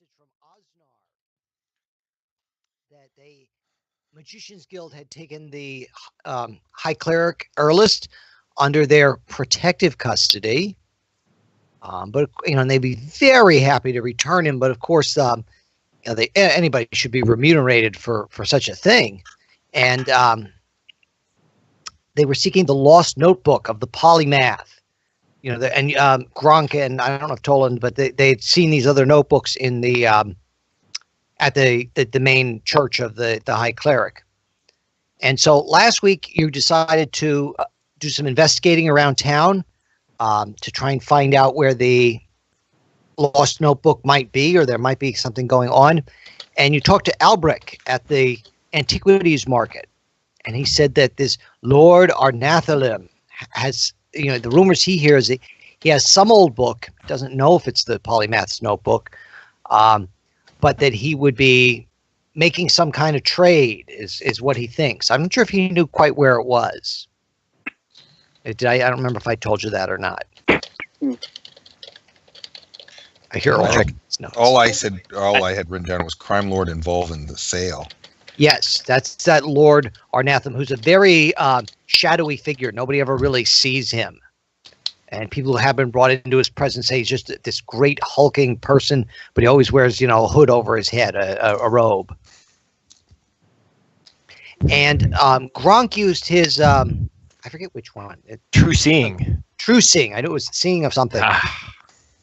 message from Osnar that the Magicians Guild had taken the High Cleric Earlist under their protective custody. But they'd be very happy to return him. But of course, anybody should be remunerated for such a thing. And they were seeking the lost notebook of the polymath. Gronk and I don't know if Toland, but they'd seen these other notebooks in the at the main church of the High Cleric. And so last week you decided to do some investigating around town to try and find out where the lost notebook might be, or there might be something going on. And you talked to Albrecht at the antiquities market, and he said that this Lord Arnathalim has, the rumors he hears, he has some old book, doesn't know if it's the polymath's notebook, but that he would be making some kind of trade is what he thinks. I'm not sure if he knew quite where it was. I don't remember if I told you that or not. I hear all I had written down was crime lord involved in the sale. Yes, that's that Lord Arnatham, who's a very shadowy figure. Nobody ever really sees him. And people who have been brought into his presence say he's just this great hulking person, but he always wears, a hood over his head, a robe. And Gronk used his, I forget which one. True seeing. True seeing. I knew it was seeing of something.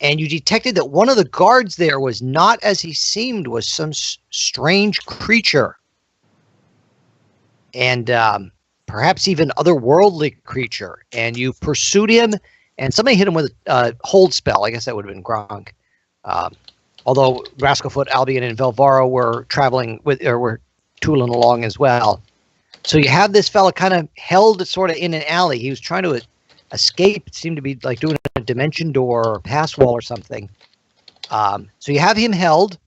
And you detected that one of the guards there was not as he seemed, was some strange creature. And perhaps even otherworldly creature. And you pursued him, and somebody hit him with a hold spell. I guess that would have been Gronk. Although Rascalfoot, Albion, and Velvaro were were tooling along as well. So you have this fella kind of held sort of in an alley. He was trying to escape. It seemed to be like doing a dimension door or pass wall or something. So you have him held.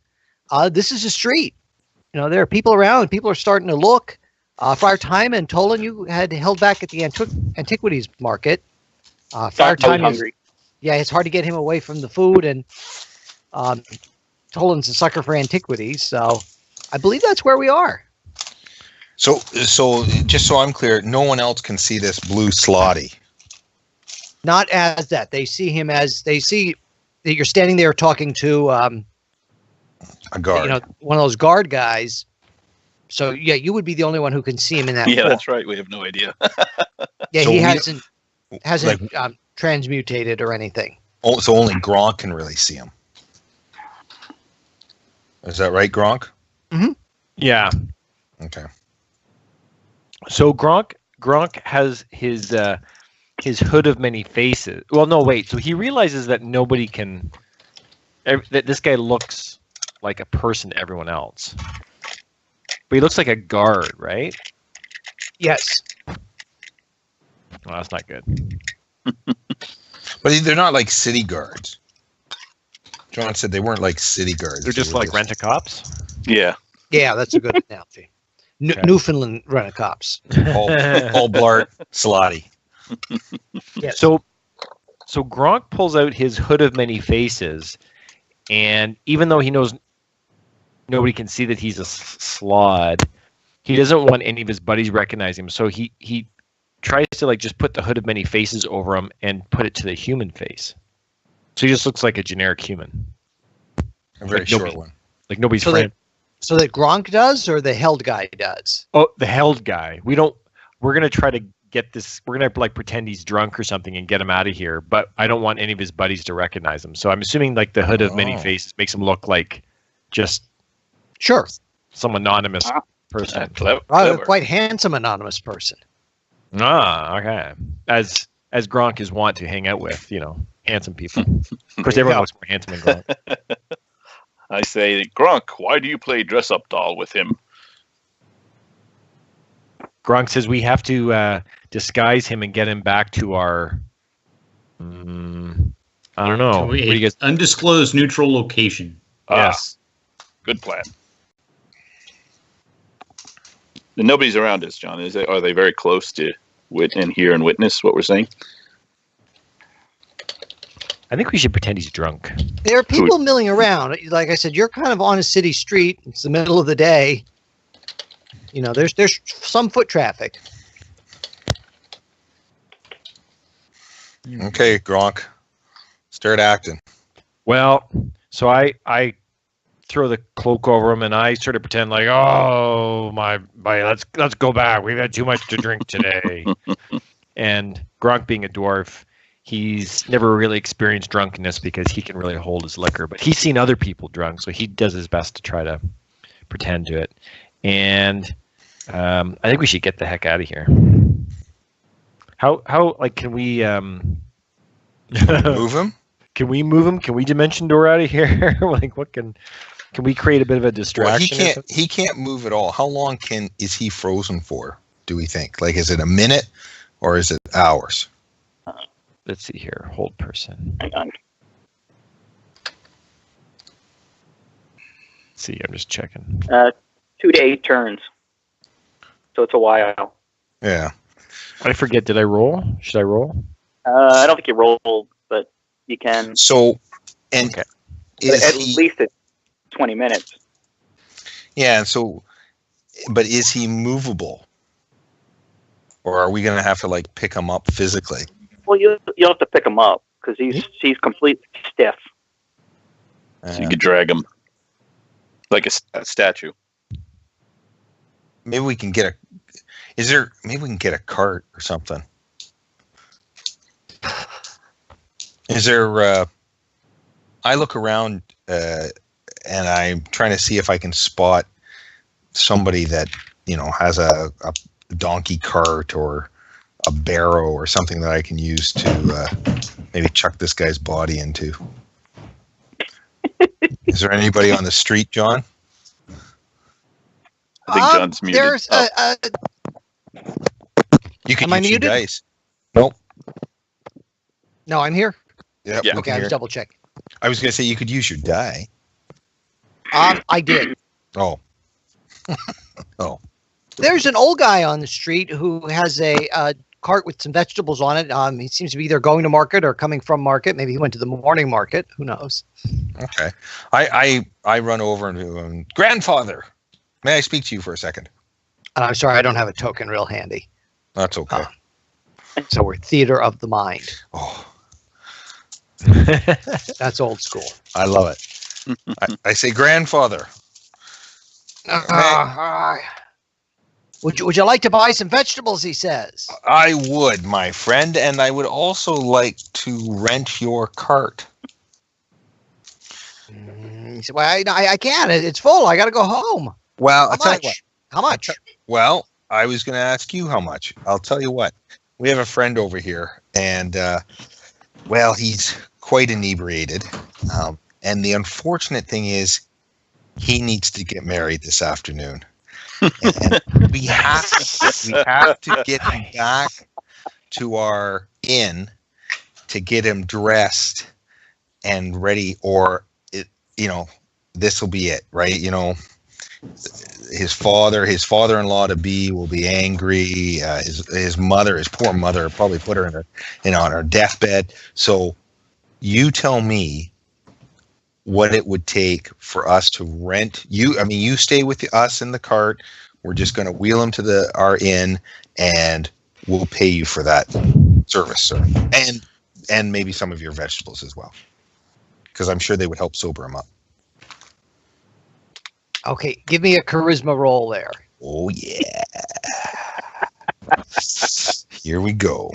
This is a street. There are people around. People are starting to look. Friar Time and Tolan, you had held back at the antiquities market. Friar Time, hungry. Yeah, it's hard to get him away from the food, and Tolan's a sucker for antiquities. So I believe that's where we are. So just so I'm clear, no one else can see this blue slotty. Not as that. They see him as they see that you're standing there talking to a guard. One of those guard guys. So yeah, you would be the only one who can see him in that. Yeah, form. That's right. We have no idea. Yeah, so he hasn't transmutated or anything. Oh, so only Gronk can really see him. Is that right, Gronk? Mm-hmm. Yeah. Okay. So Gronk has his hood of many faces. Well, no, wait. So he realizes that nobody can. That this guy looks like a person to everyone else, but he looks like a guard, right? Yes. Well, that's not good. But they're not like city guards. John said they weren't like city guards. They're just like rent-a-cops? Yeah. Yeah, that's a good analogy. Okay. Newfoundland rent-a-cops. All blart, slotty. Yes. So Gronk pulls out his hood of many faces, and even though he knows nobody can see that he's a slod, he doesn't want any of his buddies recognizing him. So he tries to just put the hood of many faces over him and put it to the human face. So he just looks like a generic human. A very short one. Like nobody's friend. So that Gronk does, or the held guy does? Oh, the held guy. We're gonna try to get this. We're gonna pretend he's drunk or something and get him out of here. But I don't want any of his buddies to recognize him. So I'm assuming the hood of many faces makes him look like just some anonymous person. Clever. Quite handsome anonymous person. Ah, okay. As Gronk is wont to hang out with, handsome people. Of course, everyone looks more handsome than Gronk. I say, Gronk, why do you play dress-up doll with him? Gronk says we have to disguise him and get him back to our. I don't know. What do you guys? Undisclosed neutral location. Yes. Good plan. And nobody's around us, John. Are they very close to and hear and witness what we're saying? I think we should pretend he's drunk. There are people milling around. Like I said, you're kind of on a city street. It's the middle of the day. You know, there's some foot traffic. Okay, Gronk. Start acting. Well, so I throw the cloak over him and I sort of pretend like, oh my, let's go back. We've had too much to drink today. And Gronk, being a dwarf, he's never really experienced drunkenness because he can really hold his liquor. But he's seen other people drunk, so he does his best to try to pretend to it. And I think we should get the heck out of here. How like can we Move him? Can we move him? Can we dimension door out of here? Like, what can we create a bit of a Well, distraction? he can't move at all. How long is he frozen for, do we think? Like, is it a minute or is it hours? Let's see here. Hold person. Hang on. Let's see, I'm just checking. 2 to 8 turns. So it's a while. Yeah. I forget. Did I roll? Should I roll? I don't think you rolled, but you can. So, and Okay. At least it's 20 minutes. yeah, so, but is he movable? Or are we going to have to, like, pick him up physically? Well, you'll have to pick him up because he's completely stiff. So you could drag him like a statue. Maybe we can get maybe we can get a cart or something. Is there, I look around and I'm trying to see if I can spot somebody that, you know, has a donkey cart or a barrow or something that I can use to maybe chuck this guy's body into. Is there anybody on the street, John? I think John's muted. There's You can Am I use your muted? dice. Nope. no, I'm here. Yep, Yeah. we Okay, can I hear. was double checking. I was going to say you could use your die. I did. Oh. There's an old guy on the street who has a cart with some vegetables on it. He seems to be either going to market or coming from market. Maybe he went to the morning market. Who knows? Okay. I run over and grandfather, may I speak to you for a second? And I'm sorry, I don't have a token real handy. That's okay. So we're theater of the mind. Oh, That's old school. I love it. I say grandfather. Would you like to buy some vegetables? He says. I would, my friend, and I would also like to rent your cart. He said, "Well, I can't. It's full. I got to go home." Well, How I'll tell you what. much? How much? Well, I was going to ask you how much. I'll tell you what. We have a friend over here, and well, he's quite inebriated. And the unfortunate thing is, he needs to get married this afternoon. And we have to get him back to our inn to get him dressed and ready, or this will be it, right? You know, his father-in-law to be will be angry. His poor mother, probably put her on her deathbed. So you tell me what it would take for us to rent you. I mean, you stay with us in the cart. We're just going to wheel him to our inn, and we'll pay you for that service, sir, and maybe some of your vegetables as well, because I'm sure they would help sober him up. Okay, give me a charisma roll there. Oh yeah. Here we go.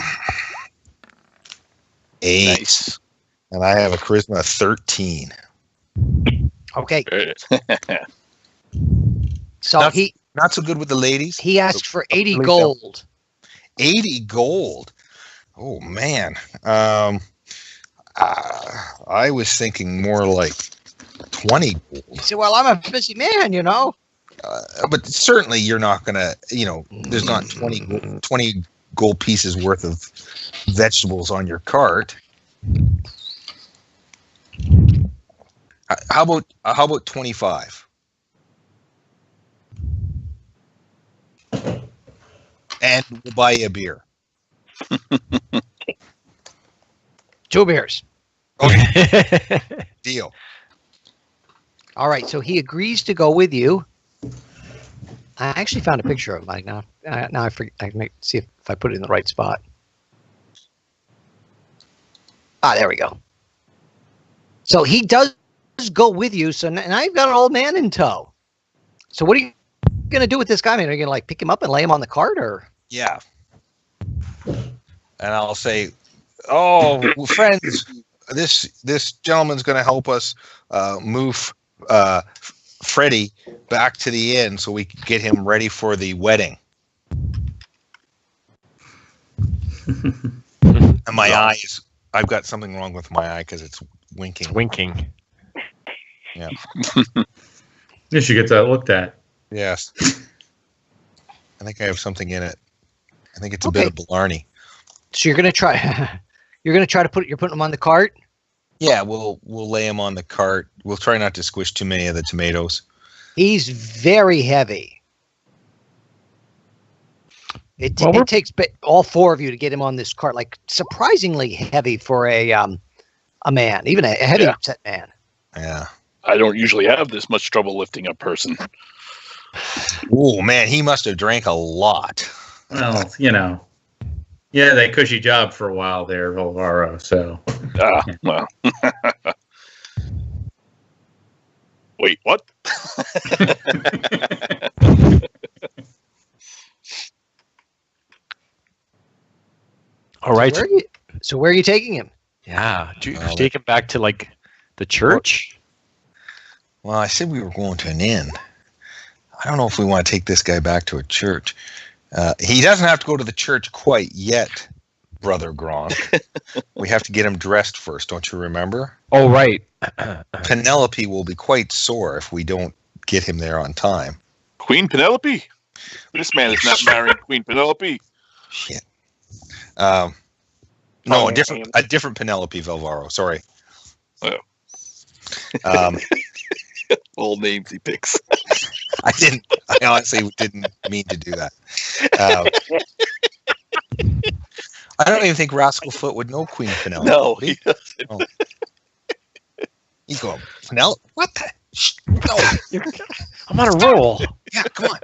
8. Nice. And I have a charisma of 13. Okay, Good. so That's- Not so good with the ladies. he asked for 80 Please gold. 80 gold. Oh man. I was thinking more like 20 gold. He said, "Well, I'm a busy man, you know." But certainly you're not gonna, there's not 20 gold pieces worth of vegetables on your cart. How about 25? And we'll buy you a beer. 2 beers. Okay, deal. All right, so he agrees to go with you. I actually found a picture of Mike now. Now I forget. I can see if I put it in the right spot. Ah, there we go. So he does go with you. So now you've got an old man in tow. So what are you going to do with this guy? Man, are you going to like pick him up and lay him on the cart, or? Yeah. And I'll say, "Oh, friends, this gentleman's going to help us move Freddie back to the inn so we can get him ready for the wedding." And my eyes, I've got something wrong with my eye because it's winking. It's winking. Yeah. You should get that looked at. Yes. I think I have something in it. I think it's a bit of Blarney. So you're going to try. You're going to try to you're putting him on the cart. Yeah, we'll lay him on the cart. We'll try not to squish too many of the tomatoes. He's very heavy. It takes all four of you to get him on this cart, like surprisingly heavy for a man, even a heavy set man. Yeah. I don't usually have this much trouble lifting a person. Oh man, he must have drank a lot. Well, yeah, they cushy job for a while there, Volvaro. So, Well. Wait, what? All right. So where are you taking him? Yeah. Do you take him back to like the church? Well, I said we were going to an inn. I don't know if we want to take this guy back to a church. He doesn't have to go to the church quite yet, Brother Gronk. We have to get him dressed first, don't you remember? Oh, right. Penelope will be quite sore if we don't get him there on time. Queen Penelope? This man is not marrying Queen Penelope. Shit. No, a different Penelope Velvaro. Sorry. Oh. Old names he picks. I honestly didn't mean to do that. I don't even think Rascal Foot would know Queen Penelope. No, he doesn't. Oh. He's going, Penelope? What the? No. I'm on a roll. Yeah, come on.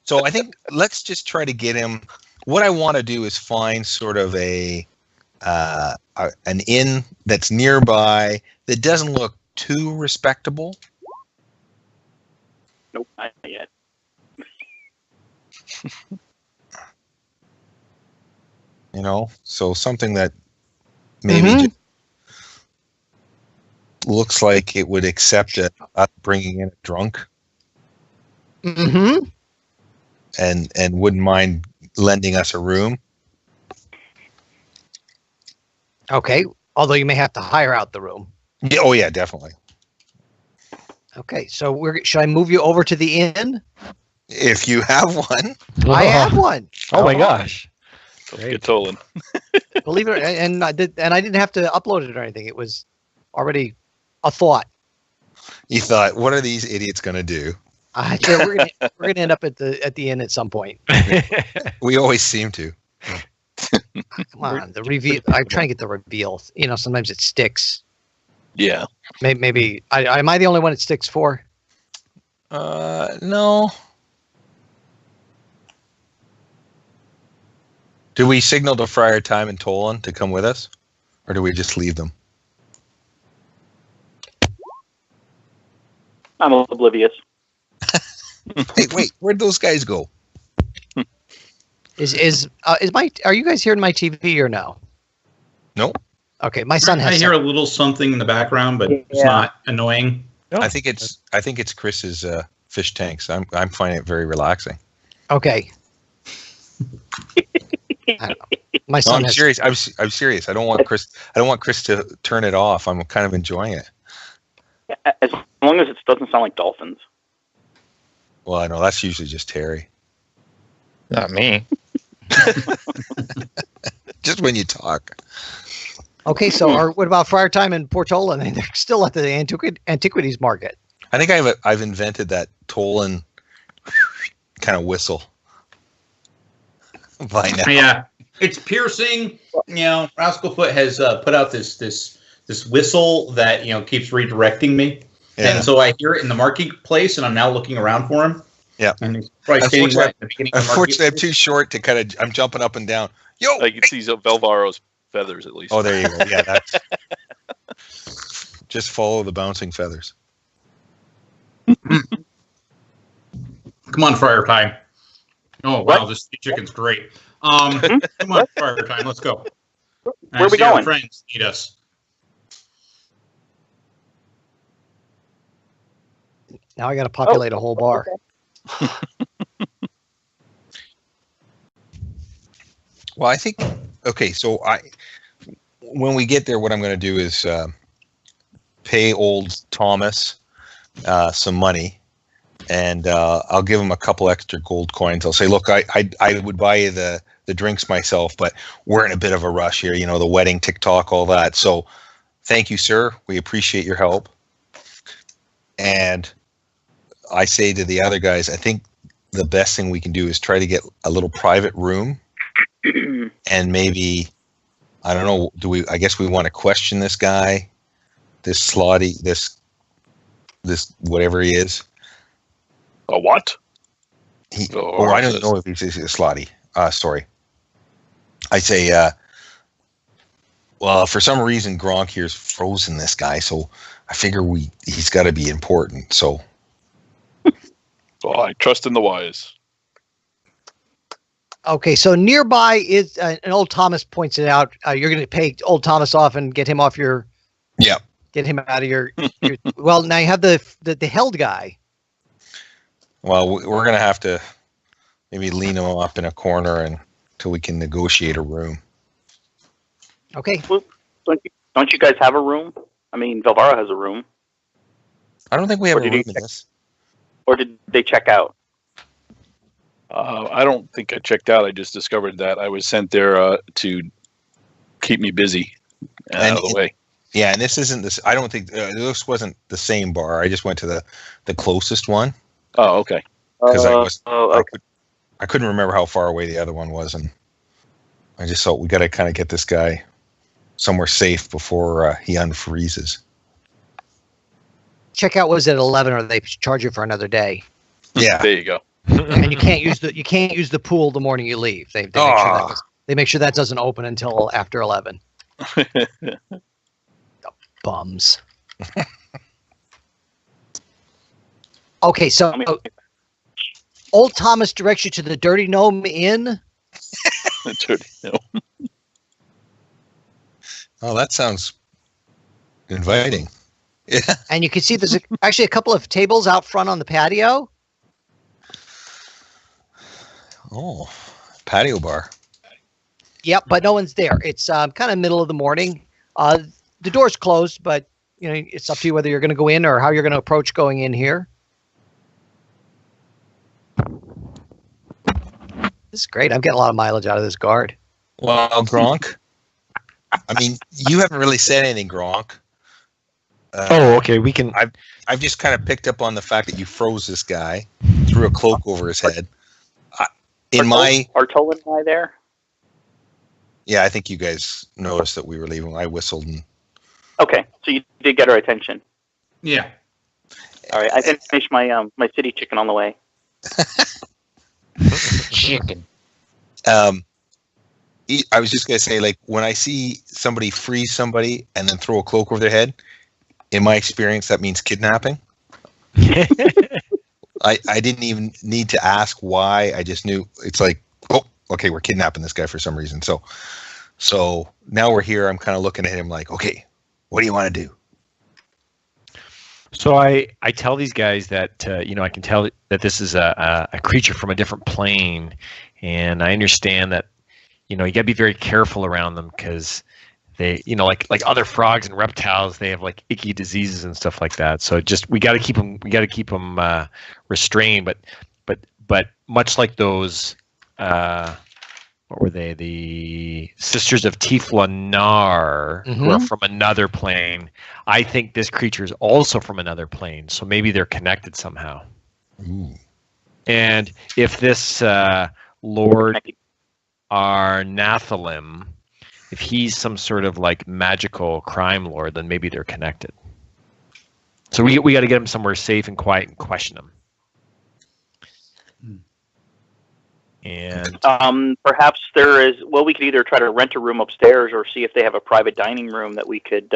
So I think let's just try to get him. What I want to do is find sort of an inn that's nearby that doesn't look too respectable. Nope, not yet. So something that maybe just looks like it would accept us bringing in a drunk, Mm-hmm. and wouldn't mind lending us a room. Okay. Although you may have to hire out the room. Yeah, oh yeah, definitely. Okay. So should I move you over to the inn? If you have one. I have one. Oh my gosh. Let's get Tolan. Believe it, and I didn't have to upload it or anything. It was already a thought. You thought, what are these idiots going to do? So we're gonna end up at the inn at some point. We always seem to. Come on, the reveal. I'm trying to get the reveal. Sometimes it sticks. Yeah. Maybe am I the only one it sticks for? No. Do we signal to Friar Time and Tolan to come with us, or do we just leave them? I'm oblivious. Hey, wait, where'd those guys go? Are you guys hearing my TV or no? Nope. Okay, my son has. I hear a little something in the background, but it's not annoying. No. I think it's Chris's fish tanks. I'm finding it very relaxing. Okay. I don't know. My son. No, I'm serious. I'm serious. I don't want Chris to turn it off. I'm kind of enjoying it. As long as it doesn't sound like dolphins. Well, I know that's usually just Terry. Not me. Just when you talk. Okay, so what about Friar Time and Portola? They're still at the antiquities market. I think I've invented that Tolan kind of whistle by now. Yeah, it's piercing. Rascal Foot has put out this this whistle that keeps redirecting me. Yeah. And so I hear it in the marketplace, and I'm now looking around for him. Yeah. And he's probably standing right at the beginning of the Unfortunately, I'm marketplace. too short to kind of. I'm jumping up and down. Yo. I can see Velvaro's feathers at least. Oh, there you go. Yeah, that's. Just follow the bouncing feathers. Come on, Friar Time. Oh, wow, What? this chicken's great. Come on, Friar Time, let's go. Where are we I see our going? friends need us. Now I got to populate a whole bar. Well, I think. Okay, so when we get there, what I'm going to do is pay old Thomas some money, and I'll give him a couple extra gold coins. I'll say, look, I would buy you the drinks myself, but we're in a bit of a rush here. The wedding, TikTok, all that. So thank you, sir. We appreciate your help. And I say to the other guys, I think the best thing we can do is try to get a little private room, and maybe, I don't know, I guess we want to question this guy, this Slotty, this whatever he is. A what? I don't know if he's a Slotty. Sorry. I say, well, for some reason, Gronk here's frozen this guy, so I figure he's got to be important. So, Well, I trust in the wise. Okay, so nearby is, and old Thomas points it out. You're going to pay old Thomas off and get him off your. yeah. Get him out of your. Well, now you have the held guy. Well, we're going to have to maybe lean him up in a corner until we can negotiate a room. Okay. Don't you guys have a room? I mean, Velvaro has a room. I don't think we have Or a did room he in check- this. Or did they check out? I don't think I checked out. I just discovered that I was sent there to keep me busy and out of the way. Yeah, and this isn't this. I don't think this wasn't the same bar. I just went to the closest one Oh, okay. because Okay. I couldn't remember how far away the other one was, and I just thought we got to kind of get this guy somewhere safe before he unfreezes. Checkout was at 11, or they charge you for another day, Yeah, There you go. and you can't use the pool the morning you leave. They make sure that doesn't open until after 11. Bums. Okay, so old Thomas directs you to the Dirty Gnome Inn. Oh, that sounds inviting. Yeah. And you can see there's actually a couple of tables out front on the patio. Oh, patio bar. Yep, but no one's there. It's kind of middle of the morning. The door's closed, but it's up to you whether you're going to go in or how you're going to approach going in here. This is great. I'm getting a lot of mileage out of this guard. Well, Gronk. I mean, you haven't really said anything, Gronk. Okay. We can. I've just kind of picked up on the fact that you froze this guy, threw a cloak over his head. Are Tolan and I there? Yeah, I think you guys noticed that we were leaving. I whistled and Okay, so you did get our attention. Yeah. All right, I finished my my city chicken on the way. Chicken. I was just gonna say, like, when I see somebody freeze somebody and then throw a cloak over their head, in my experience, that means kidnapping. I didn't even need to ask why. I just knew it's like, oh, okay, we're kidnapping this guy for some reason. So now we're here. I'm kind of looking at him like, okay, what do you want to do? So I tell these guys that I can tell that this is a creature from a different plane, and I understand that you got to be very careful around them because they like other frogs and reptiles, they have like icky diseases and stuff like that. So we got to keep them restrained. But much like those what were they? The Sisters of Tiflanar, who are from another plane. I think this creature is also from another plane, so maybe they're connected somehow. Ooh. And if this Lord Arnathalim if he's some sort of like magical crime lord, then maybe they're connected. So we got to get him somewhere safe and quiet and question him. And perhaps there is. Well, we could either try to rent a room upstairs or see if they have a private dining room that we could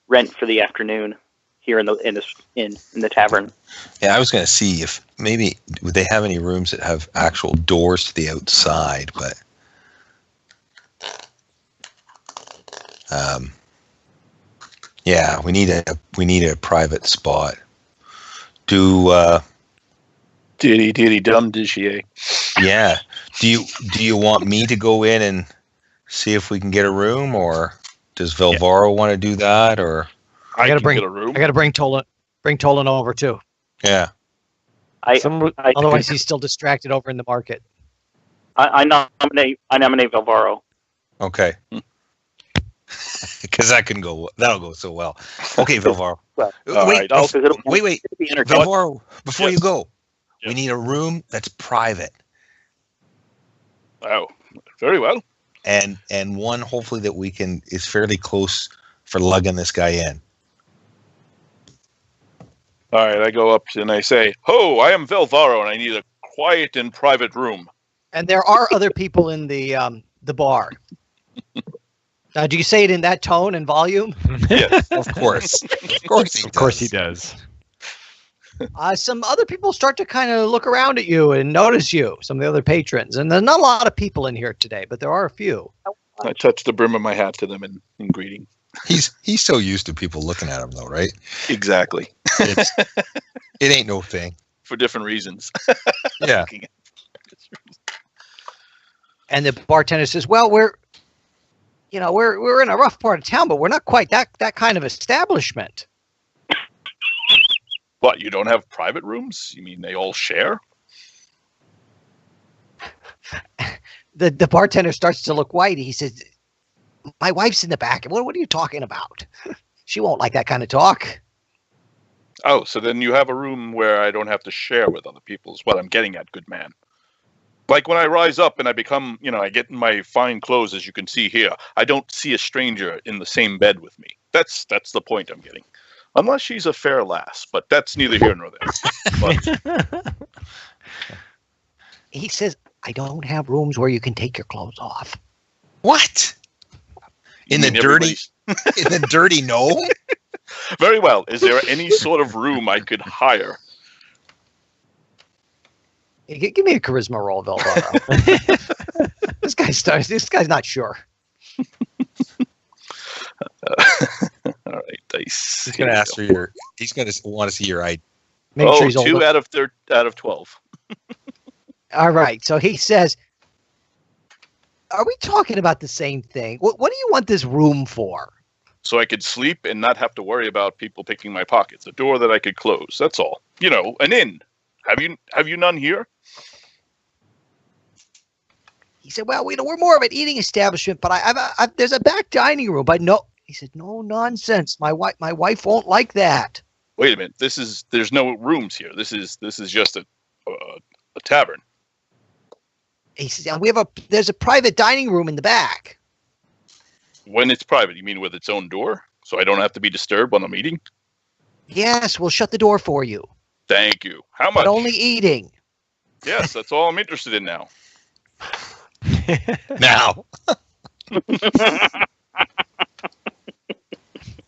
rent for the afternoon here in the tavern. Yeah, I was going to see if maybe would they have any rooms that have actual doors to the outside, but yeah, we need a private spot. Diddy dum dishie. Yeah. Do you want me to go in and see if we can get a room, or does Velvaro want to do that? Or I gotta get a room. I gotta bring Tolan over too. yeah. Otherwise, he's still distracted over in the market. I nominate Velvaro. Okay. Because that'll go so well. Okay, Velvaro. Well, wait, wait. Velvaro, before you go, Yes. we need a room that's private. Oh, very well. And one hopefully that is fairly close for lugging this guy in. All right, I go up and I say, "Ho, I am Velvaro, and I need a quiet and private room." And there are other people in the bar. Now, do you say it in that tone and volume? Yes. Of course. of course he does. Some other people start to kind of look around at you and notice you, some of the other patrons. And there's not a lot of people in here today, but there are a few. I touch the brim of my hat to them in greeting. He's so used to people looking at him though, right? Exactly. It ain't no thing. For different reasons. Yeah. And the bartender says, well, we're in a rough part of town, but we're not quite that kind of establishment. What, you don't have private rooms? You mean they all share? The bartender starts to look white. He says, my wife's in the back. What are you talking about? She won't like that kind of talk. Oh, so then you have a room where I don't have to share with other people is what I'm getting at, good man. Like when I rise up and I become, I get in my fine clothes, as you can see here, I don't see a stranger in the same bed with me. That's the point I'm getting. Unless she's a fair lass, but that's neither here nor there. But He says, I don't have rooms where you can take your clothes off. What? In the dirty gnome? Very well. Is there any sort of room I could hire? Hey, give me a charisma roll, Velvaro. This guy's not sure. All right, dice. He's going to ask for he's going to want to see your ID. Make sure he's old 2 enough. out of 12. All right. So he says, are we talking about the same thing? What do you want this room for? So I could sleep and not have to worry about people picking my pockets. A door that I could close. That's all. An inn. Have you none here? He said, well, we're more of an eating establishment, but there's a back dining room. But no, he said, no nonsense. My wife won't like that. Wait a minute. There's no rooms here. This is just a tavern. He said, there's a private dining room in the back. When it's private, you mean with its own door? So I don't have to be disturbed when I'm eating? Yes, we'll shut the door for you. Thank you. How much? But only eating. Yes, that's all I'm interested in now. Now.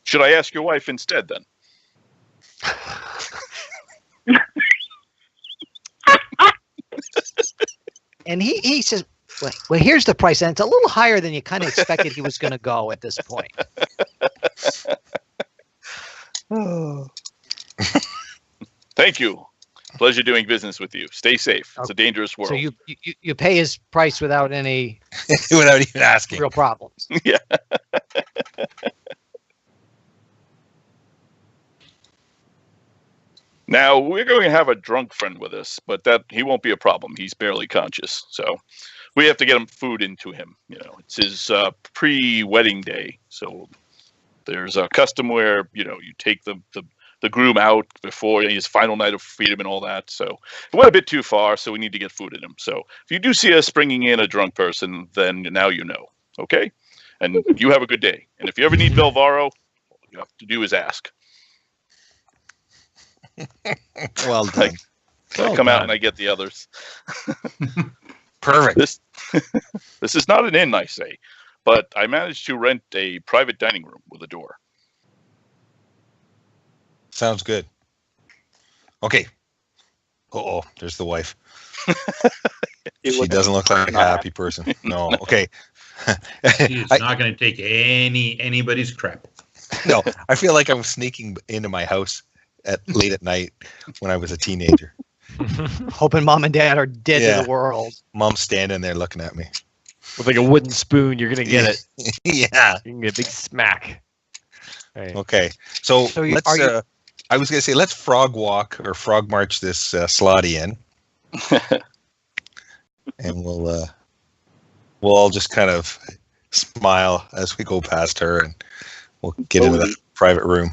Should I ask your wife instead then? And he says, well, here's the price. And it's a little higher than you kind of expected he was going to go at this point. Thank you. Pleasure doing business with you. Stay safe. It's a dangerous world. So you pay his price without any Without even asking. real problems. Yeah. Now, we're going to have a drunk friend with us, but that he won't be a problem. He's barely conscious. So we have to get him food into him. It's his pre-wedding day. So there's a custom where, you take the groom out before his final night of freedom and all that. So it went a bit too far, so we need to get food in him. So if you do see us bringing in a drunk person, then now you know. Okay? And you have a good day. And if you ever need Belvaro, all you have to do is ask. Well done. I come out and I get the others. Perfect. This is not an inn, I say, but I managed to rent a private dining room with a door. Sounds good. Okay. Uh-oh, there's the wife. She doesn't look like a happy person. No. Okay. He's not going to take anybody's crap. No, I feel like I'm sneaking into my house late at night when I was a teenager. Hoping mom and dad are dead to the world. Mom's standing there looking at me. With like a wooden spoon, you're gonna get it. Yeah. You can get a big smack. Right. Okay. So let's. I was gonna say let's frog walk or frog march this slotty in, and we'll all just kind of smile as we go past her, and we'll get into the private room.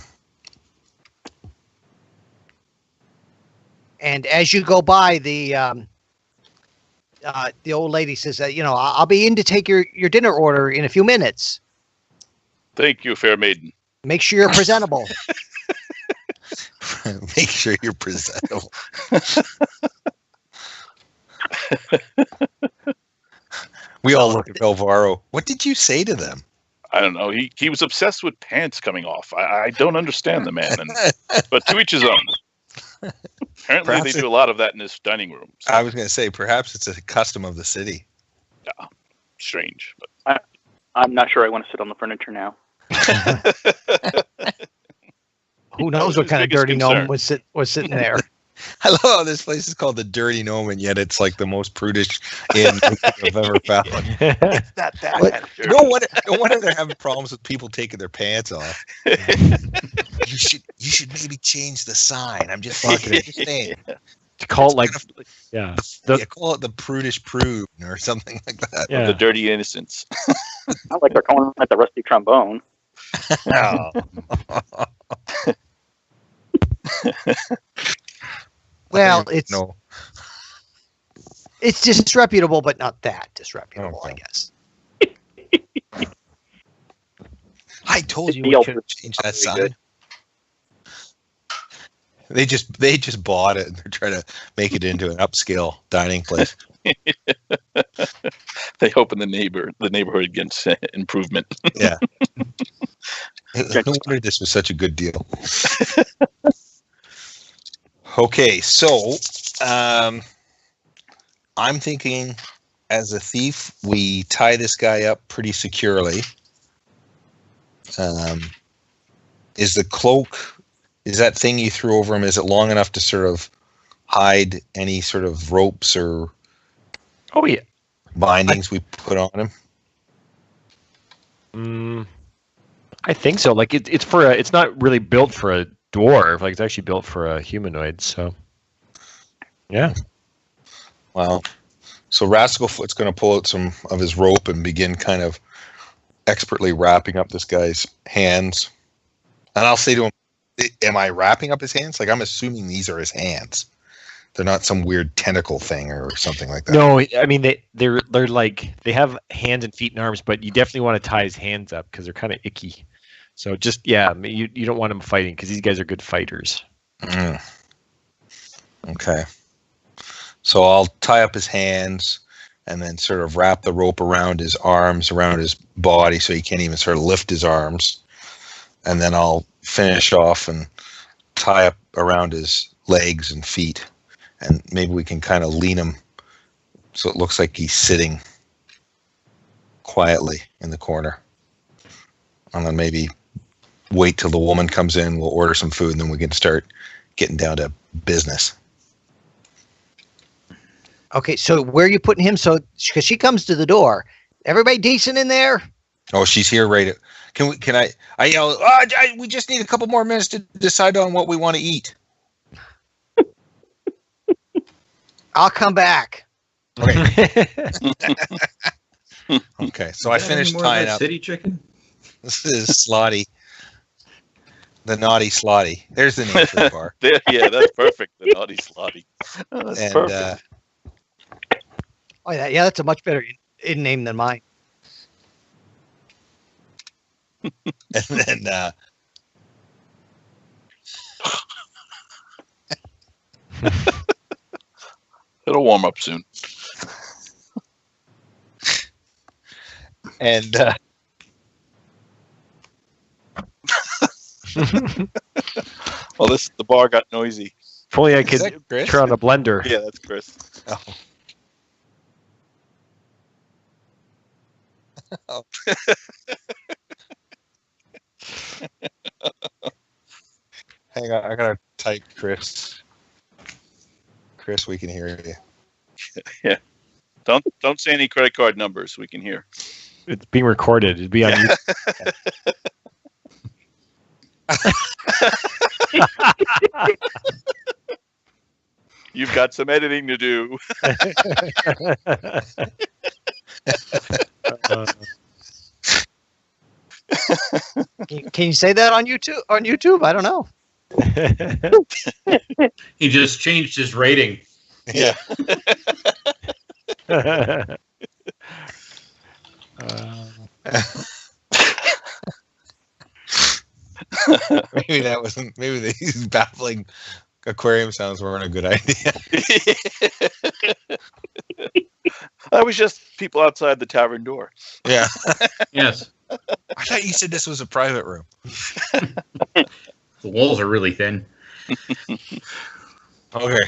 And as you go by, the old lady says that, I'll be in to take your dinner order in a few minutes. Thank you, fair maiden. Make sure you're presentable. Make sure you're presentable. We all look at Belvaro. What did you say to them? I don't know. He was obsessed with pants coming off. I don't understand the man, but to each his own. Apparently, Perhaps they do a lot of that in this dining room. So. I was going to say, perhaps it's a custom of the city. Yeah, strange. But I'm not sure I want to sit on the furniture now. Who knows what kind of dirty gnome was sitting there? I love how this place is called the Dirty Gnome, and yet it's like the most prudish inn I've ever found. It's not that. No wonder they're having problems with people taking their pants off. You should maybe change the sign. I'm just saying. Call it call it the prudish prude or something like that. Yeah. The dirty innocents. Not like they're calling it the rusty trombone. Oh. Well, it's disreputable, but not that disreputable, I guess. I told you we could change that sign. They just bought it and they're trying to make it into an upscale dining place. They hope in the neighborhood gets improvement. Yeah. No wonder this was such a good deal. Okay, so I'm thinking as a thief, we tie this guy up pretty securely. Is the cloak, is that thing you threw over him, is it long enough to sort of hide any sort of ropes or bindings we put on him? I think so. Like it's not really built for a dwarf. Like it's actually built for a humanoid. So, yeah. Wow. So Rascalfoot's going to pull out some of his rope and begin kind of expertly wrapping up this guy's hands. And I'll say to him, am I wrapping up his hands? Like, I'm assuming these are his hands. They're not some weird tentacle thing or something like that. No, I mean they're like they have hands and feet and arms, but you definitely want to tie his hands up because they're kind of icky. So just you don't want him fighting because these guys are good fighters. Okay. So I'll tie up his hands and then sort of wrap the rope around his arms, around his body, so he can't even sort of lift his arms. And then I'll finish off and tie up around his legs and feet. And maybe we can kind of lean him so it looks like he's sitting quietly in the corner. And then maybe wait till the woman comes in, we'll order some food, and then we can start getting down to business. Okay, so where are you putting him? So, because she comes to the door. Everybody decent in there? Oh, she's here right. Can I yell, we just need a couple more minutes to decide on what we want to eat. I'll come back. Okay. Okay, so I finished tying up. City chicken? This is Slotty. The Naughty Slotty. There's the name for the bar. Yeah, that's perfect. The Naughty Slotty. Oh, that's And perfect. Oh, yeah, that's a much better in name than mine. And then It'll warm up soon. and Well, the bar got noisy. If only I Is could that Chris? turn on a blender. Yeah, that's Chris. Oh. Hang on, I gotta type Chris. Chris, we can hear you. Don't say any credit card numbers. We can hear. It's being recorded. It'd be on YouTube. You've got some editing to do. Can you say that on YouTube? On YouTube, I don't know. He just changed his rating. Yeah. Maybe that wasn't. Maybe these baffling aquarium sounds weren't a good idea. That was just people outside the tavern door. Yeah. Yes. I thought you said this was a private room. The walls are really thin. Okay.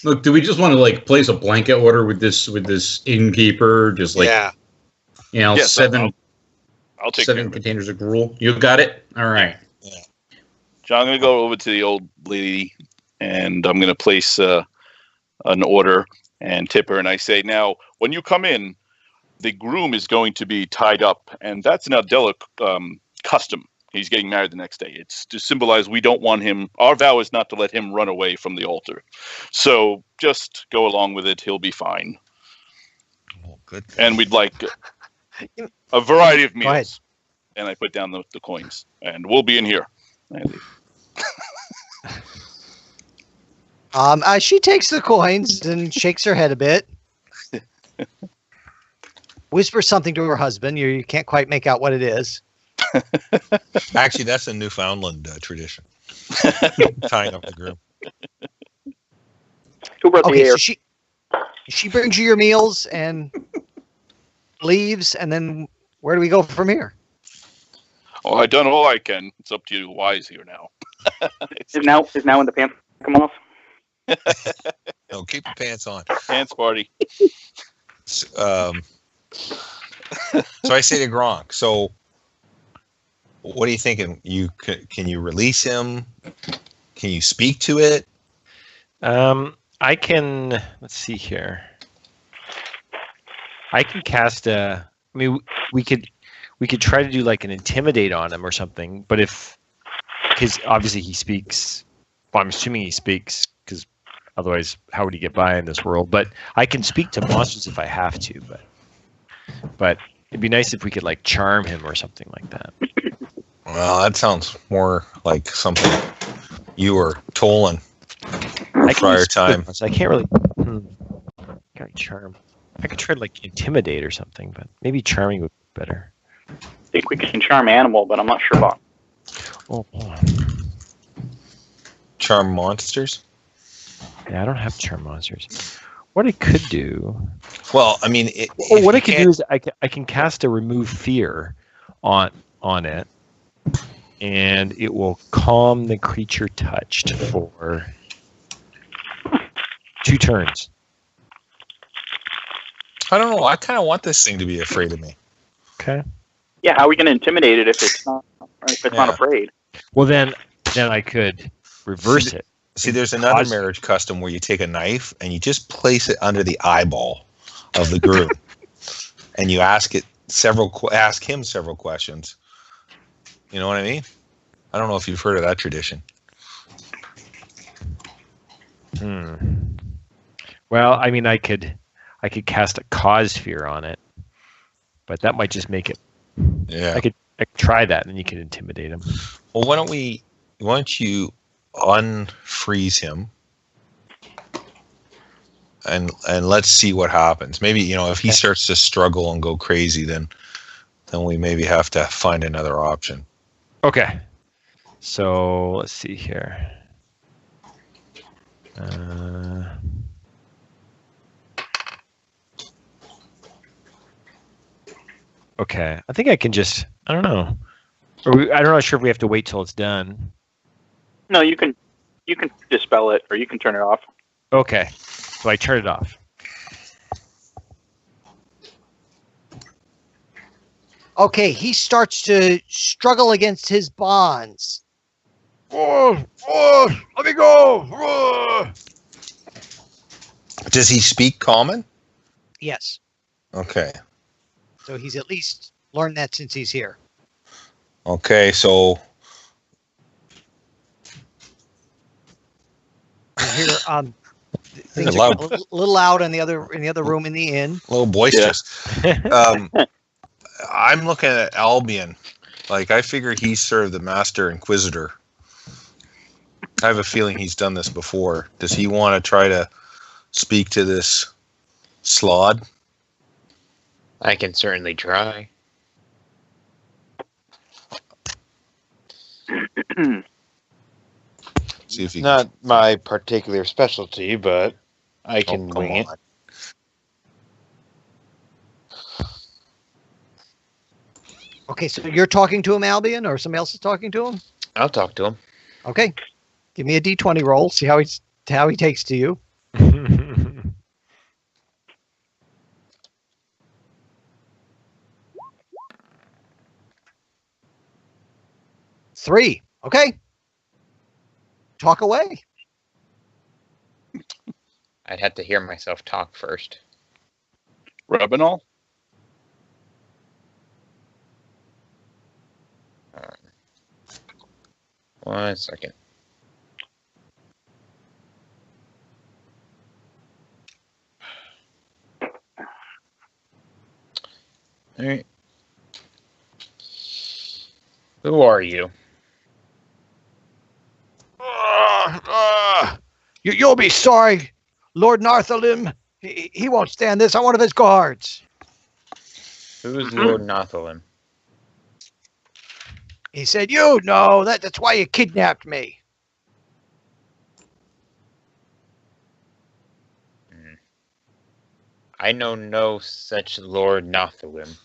Look, do we just want to like place a blanket order with this innkeeper? Just like Yeah. Yes, seven I'll take care seven of it. containers of gruel. You got it? All right. John, I'm going to go over to the old lady, and I'm going to place an order and tip her. And I say, now, when you come in, the groom is going to be tied up, and that's an Aldela custom. He's getting married the next day. It's to symbolize we don't want him. Our vow is not to let him run away from the altar. So just go along with it. He'll be fine. Oh, good. And we'd like a variety of Go ahead. meals. And I put down the coins, and we'll be in here. I leave. She takes the coins and shakes her head a bit. Whispers something to her husband. You can't quite make out what it is. Actually, that's a Newfoundland tradition. Tying up the groom. Who brought the Okay, air? so she brings you your meals and leaves, and then where do we go from here? Oh, I've done all I can. It's up to you, wise here now. Is now when the pants come off? No, keep the pants on. Dance party. So I say to Gronk, so what are you thinking? Can you release him? Can you speak to it? I can. Let's see here. I can cast a. I mean, we could try to do like an intimidate on him or something. But because obviously he speaks. Well, I'm assuming he speaks because otherwise, how would he get by in this world? But I can speak to monsters if I have to. But it'd be nice if we could like charm him or something like that. Well, that sounds more like something you were Tolan I prior use time. So I can't really. Can't charm. I could try to like intimidate or something, but maybe charming would be better. I think we can charm animal, but I'm not sure about. Oh, hold on. Charm monsters? Yeah, I don't have charm monsters. What I could do. Well, I mean, What I could do is I can cast a remove fear on it, and it will calm the creature touched for 2 turns. I don't know. I kind of want this thing to be afraid of me. Okay. Yeah, how are we going to intimidate it if it's not not afraid? Well, then I could reverse it. See, there's another marriage custom where you take a knife and you just place it under the eyeball of the groom, and you ask him several questions. You know what I mean? I don't know if you've heard of that tradition. Well, I mean, I could cast a cause fear on it, but that might just make it. Yeah. I could try that, and then you can intimidate him. Well, why don't you unfreeze him and let's see what happens. Maybe, if he starts to struggle and go crazy, then then we maybe have to find another option. Okay. So let's see here. Okay. I think I can just. I don't know. I'm not sure if we have to wait till it's done. No, you can dispel it or you can turn it off. Okay. So I turn it off. Okay, he starts to struggle against his bonds. Let me go. Does he speak common? Yes. Okay. So he's at least learned that since he's here. Okay, so And here, things loud. are a little loud in the other room in the inn. a little boisterous. I'm looking at Albion. Like, I figure he's sort of the master inquisitor. I have a feeling he's done this before. Does he want to try to speak to this slod? I can certainly try. See if he Not my particular specialty, but I can come wing it. on. Okay, so you're talking to him, Albion, or somebody else is talking to him? I'll talk to him. Okay, give me a D20 roll. See how he takes to you. Three. Okay. Talk away. I'd have to hear myself talk first. Rabinol? 1 second. All right. Who are you? You'll be sorry, Lord Narthalim. He won't stand this. I'm one of his guards. Who is Lord Nothalim? He said, "You know that's why you kidnapped me." I know no such Lord Nothalim.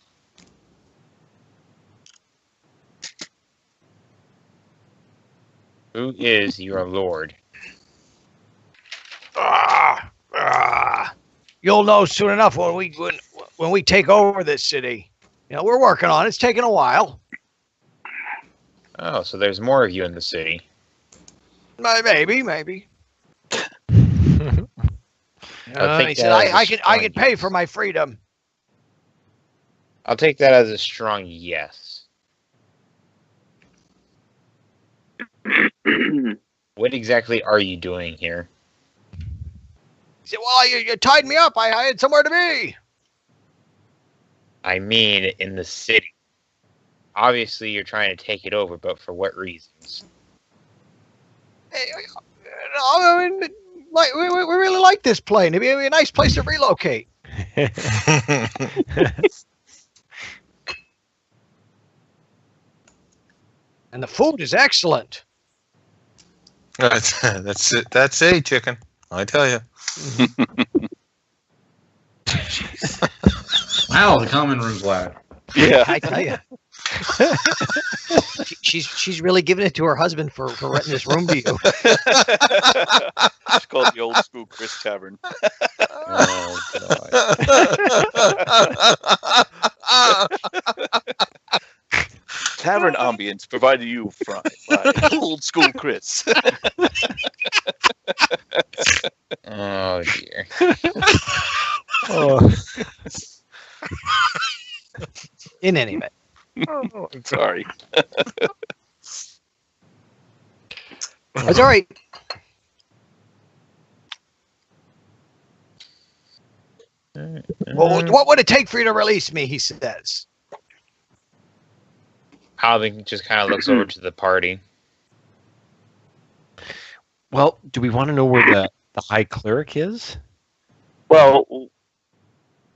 Who is your lord? You'll know soon enough when we take over this city. You know, we're working on it. It's taking a while. Oh, so there's more of you in the city. Maybe. He said, "I can pay for my freedom." I'll take that as a strong yes. What exactly are you doing here? He said, "Well, you tied me up. I had somewhere to be." I mean, in the city. Obviously, you're trying to take it over, but for what reasons? Hey, I mean, like, we really like this plane. It'd be a nice place to relocate. And the food is excellent. That's it. That's a chicken. I tell you. Wow, the common room's loud. Yeah. I tell you. She's really giving it to her husband for renting this room to you. It's called the Old School Chris Tavern. Oh, God. Tavern ambience provided you by Old School Chris. Oh, dear. Oh. In any event. Oh, I'm sorry. That's all right. Well, what would it take for you to release me? He says. Alvin just kind of looks over to the party. Well, do we want to know where the High Cleric is? Well,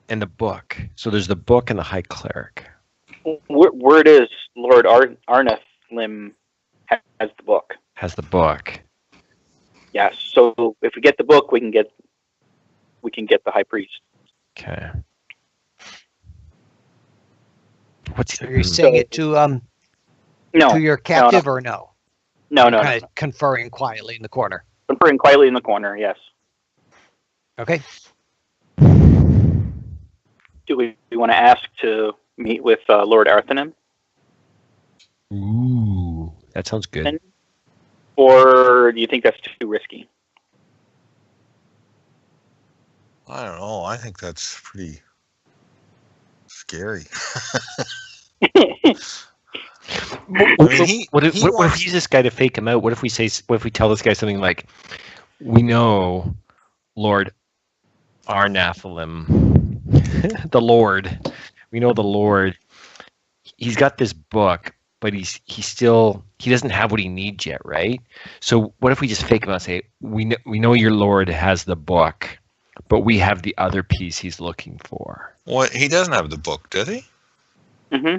And the book. So there's the book and the High Cleric. Word is Lord Arnathlim has the book. Has the book. Yes. So if we get the book, we can get the high priest. Okay. What's Are you saying it to No. your captive or no? No. No. Kind of conferring quietly in the corner. Conferring quietly in the corner. Yes. Okay. Do we want to ask to meet with Lord Arthanim? Ooh, that sounds good. Or do you think that's too risky? I don't know. I think that's pretty scary. What if we use this guy to fake him out? What if we tell this guy something like, "We know Lord Arnathalim, the Lord. We know the Lord. He's got this book, but he doesn't have what he needs yet, right? So what if we just fake him out and say, we know your Lord has the book, but we have the other piece he's looking for." Well, he doesn't have the book, does he? Mm-hmm.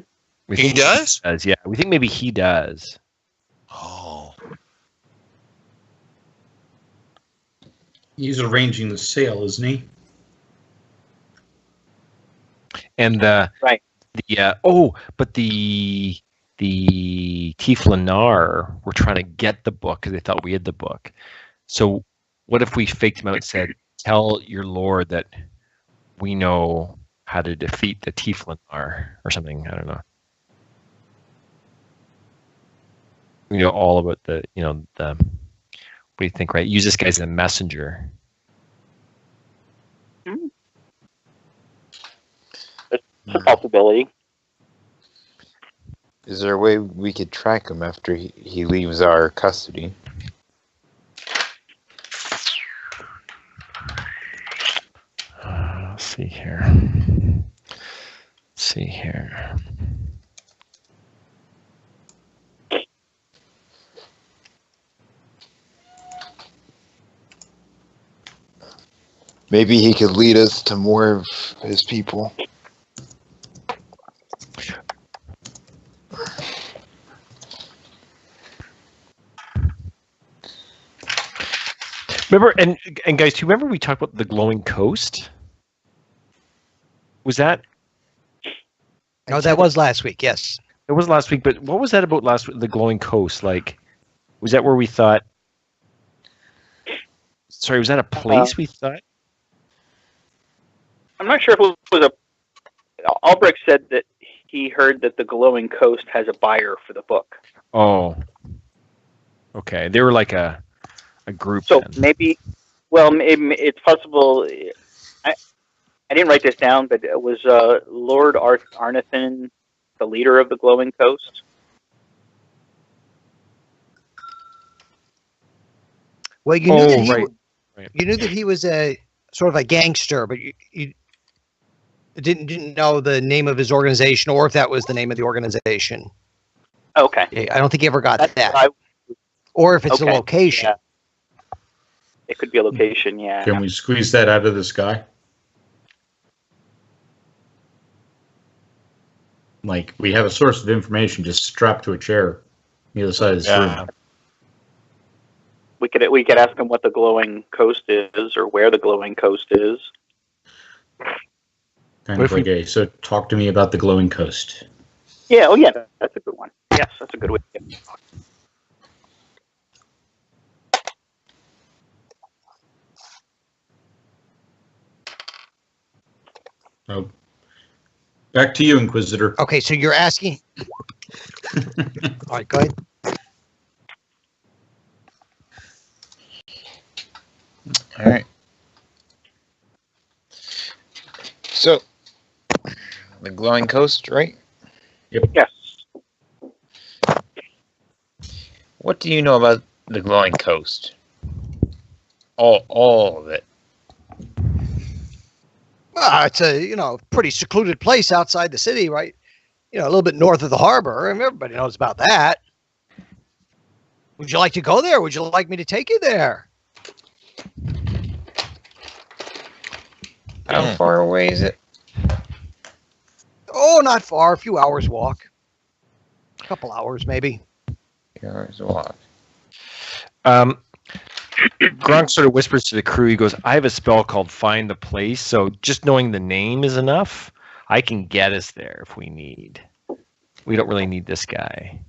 He does? He does, yeah. We think maybe he does. Oh. He's arranging the sale, isn't he? And right. But the Tieflanar were trying to get the book because they thought we had the book. So what if we faked him out and said, "Tell your lord that we know how to defeat the Tieflanar," or something? I don't know. We know all about the. What do you think? Right? Use this guy as a messenger. It's a possibility. Is there a way we could track him after he leaves our custody? Let's see here. Maybe he could lead us to more of his people. Remember, and guys, do you remember we talked about the glowing coast? Was that? No, that was last week. Yes. It was last week, but what was that about last week? The glowing coast, like, was that where we thought? Sorry, was that a place we thought? I'm not sure if it was a. Albrecht said that he heard that the glowing coast has a buyer for the book. Oh. Okay, they were like a group. So then. maybe it's possible. I didn't write this down, but it was Lord Arnathan, the leader of the glowing coast. Well, you knew that right. You knew that he was a sort of a gangster, but you didn't know the name of his organization or if that was the name of the organization. Okay. I don't think he ever got that. Or if it's a location. Yeah. It could be a location, yeah. Can we squeeze that out of this guy? Like, we have a source of information just strapped to a chair on the other side of this room. We could ask him what the glowing coast is or where the glowing coast is. Kind of like so talk to me about the glowing coast. Yeah, that's a good one. Yes, that's a good way to get it. Oh. Back to you, Inquisitor. Okay, so you're asking. All right, go ahead. All right. So, the glowing coast, right? Yep. Yes. What do you know about the glowing coast? All of it. It's a pretty secluded place outside the city, right? A little bit north of the harbor. And everybody knows about that. Would you like to go there? Would you like me to take you there? How far away is it? Oh, not far. A few hours walk. A couple hours, maybe. Here's a walk. Gronk sort of whispers to the crew. He goes, I have a spell called Find the Place, so just knowing the name is enough. I can get us there if we need. We don't really need this guy.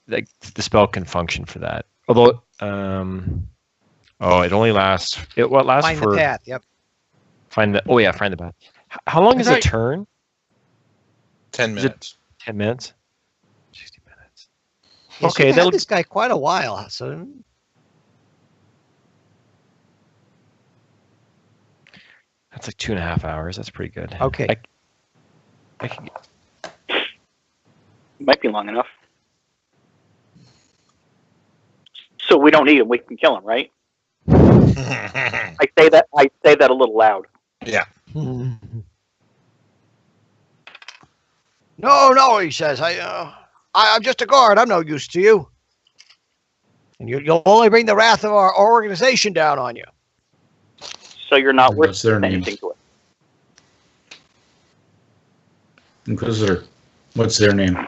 The spell can function for that. Although, it only lasts. It lasts Find for the path. Yep. find the path. How long is a Right. turn? 10 Is it- minutes. 10 minutes. 60 minutes. Yeah, so Okay, you've that'll- had this guy quite a while. So That's like 2.5 hours. That's pretty good. okay. I can get, Might be long enough. So we don't need him. We can kill him, right? I say that a little loud. No, no, he says. I'm just a guard. I'm no use to you. And you'll only bring the wrath of our organization down on you. So you're not worth What's their name? anything to it. Inquisitor. What's their name?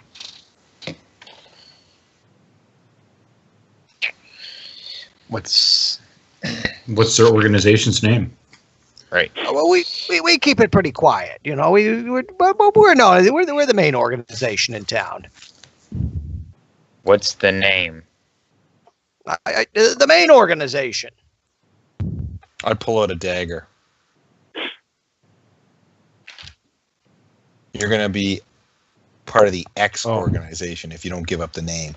What's What's their organization's name? Right. Well, we keep it pretty quiet. You know, we're the main organization in town. What's the name? The main organization. I'd pull out a dagger. You're going to be part of the X organization if you don't give up the name.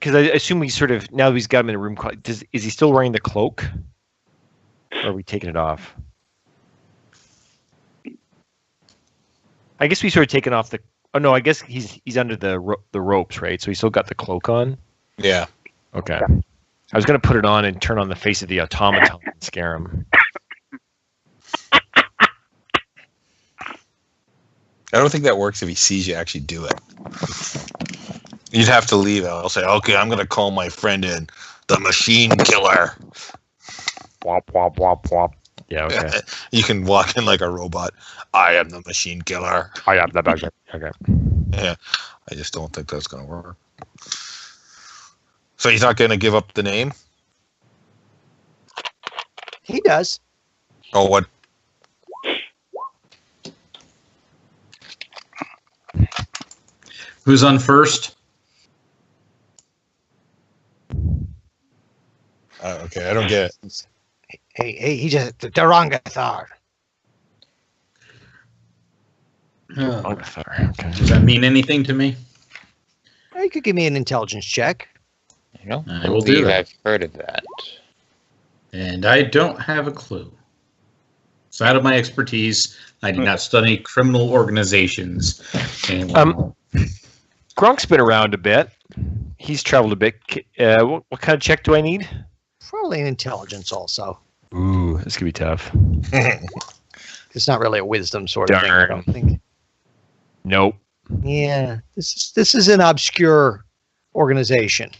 because I assume we sort of, now that he's got him in a room, is he still wearing the cloak? Or are we taking it off? I guess we sort of taken off the, oh no, I guess he's under the ropes, right? So he's still got the cloak on? Yeah. Okay. I was going to put it on and turn on the face of the automaton and scare him. I don't think that works if he sees you actually do it. You'd have to leave. I'll say, okay, I'm going to call my friend in, the machine killer. Wop, wop, wop, wop. Yeah, okay. You can walk in like a robot. I am the machine killer. I have that back. Okay. Yeah. I just don't think that's going to work. So he's not going to give up the name? He does. Oh, what? Who's on first? Okay, I don't get it. Hey, he just Darangathar. Okay. Does that mean anything to me? You could give me an intelligence check. I don't I will do believe that. I've heard of that. And I don't have a clue. It's out of my expertise. I did not study criminal organizations. And Gronk's been around a bit. He's traveled a bit. What kind of check do I need? Probably an intelligence also. Ooh, this could be tough. It's not really a wisdom sort of thing, I don't think. Nope. Yeah, this is an obscure organization.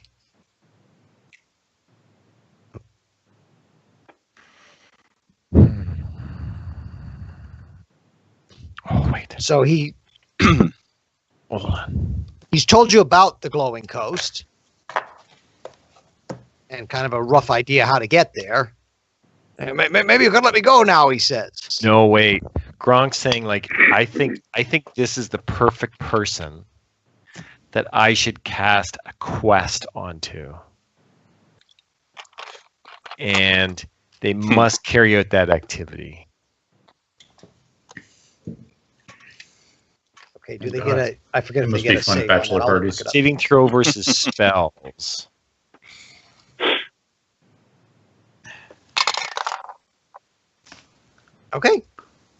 Oh, wait. So Hold on. he's told you about the glowing coast and kind of a rough idea how to get there. Maybe you could let me go now, he says. No, wait. Gronk's saying, like, I think this is the perfect person that I should cast a quest onto. And they must carry out that activity. Okay, do they get a? I forget if they Must get be a fun save. bachelor I'll parties. look it up. Saving throw versus spells. Okay,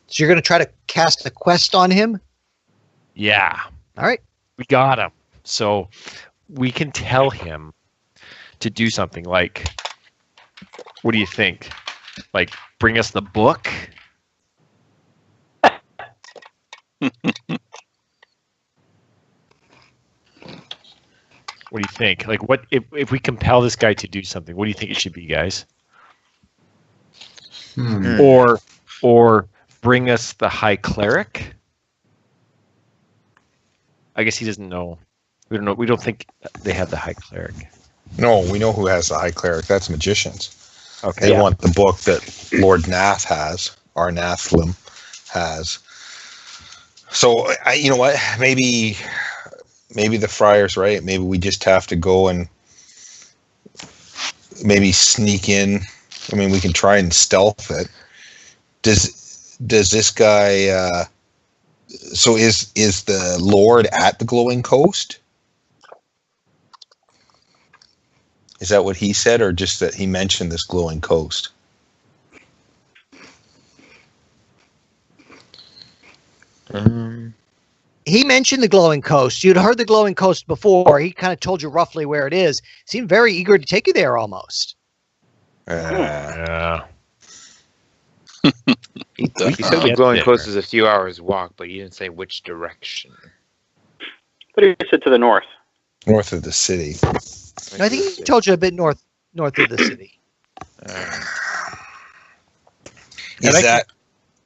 so you're going to try to cast a quest on him. Yeah. All right. We got him. So we can tell him to do something like, what do you think? Like, bring us the book? What do you think? Like, what if we compel this guy to do something? What do you think it should be, guys? Hmm. Or or bring us the High Cleric. I guess he doesn't know. We don't know. We don't think they have the High Cleric. No, we know who has the High Cleric. That's magicians. Okay. They want the book that Lord Nath has, our Nathlim has. So, you know what? Maybe the Friar's right. Maybe we just have to go and maybe sneak in. I mean, we can try and stealth it. Does this guy? So is the Lord at the Glowing Coast? Is that what he said, or just that he mentioned this Glowing Coast? He mentioned the Glowing Coast. You'd heard the Glowing Coast before. He kind of told you roughly where it is. Seemed very eager to take you there almost. Yeah. He said the glowing coast is a few hours walk, but he didn't say which direction. But he said to the north. North of the city. I think he told you a bit north of the city. Is that?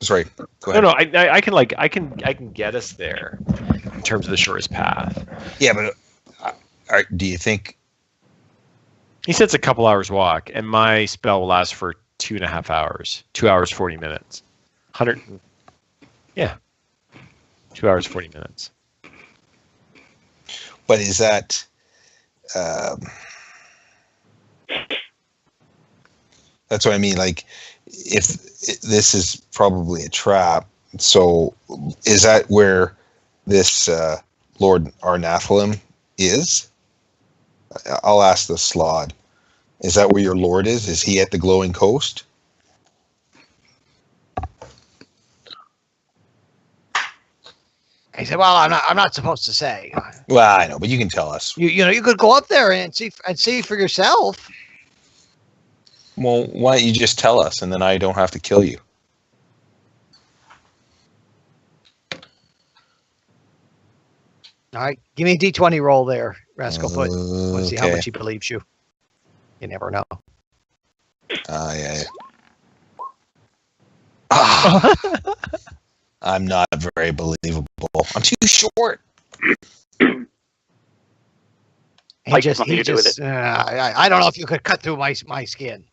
Sorry. Go ahead. No. I can get us there in terms of the shortest path. Yeah, but do you think? He said it's a couple hours walk, and my spell will last for 2.5 hours. 2 hours 40 minutes. 100. Yeah. 2 hours 40 minutes. But is that? That's what I mean. Like, if this is probably a trap, so is that where this Lord Arnathalim is? I'll ask the Slod. Is that where your Lord is? Is he at the Glowing Coast? He said, "Well, I'm not supposed to say. Well, I know, but you can tell us. You could go up there and see for yourself." Well, why don't you just tell us, and then I don't have to kill you? All right, give me a D20 roll there, Rascal Foot. Let's see how Okay. much he believes you. You never know. Yeah. Ah, I'm not very believable. I'm too short. He Like just, nothing he to do with just. I don't know if you could cut through my skin.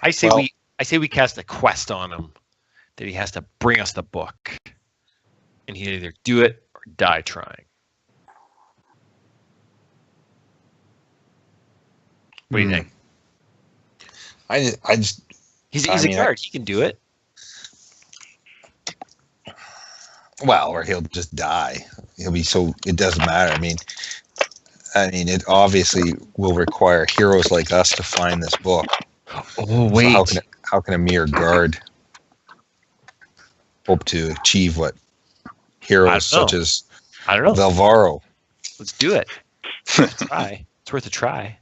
I say we cast a quest on him that he has to bring us the book, and he'd either do it or die trying. What do you think? I just. He's I a mean, guard. He can do it. Well, or he'll just die. He'll be so. It doesn't matter. I mean, it obviously will require heroes like us to find this book. Oh So wait! how can a mere guard hope to achieve what heroes such as I don't know. Velvaro? Let's do it. Try. It's worth a try.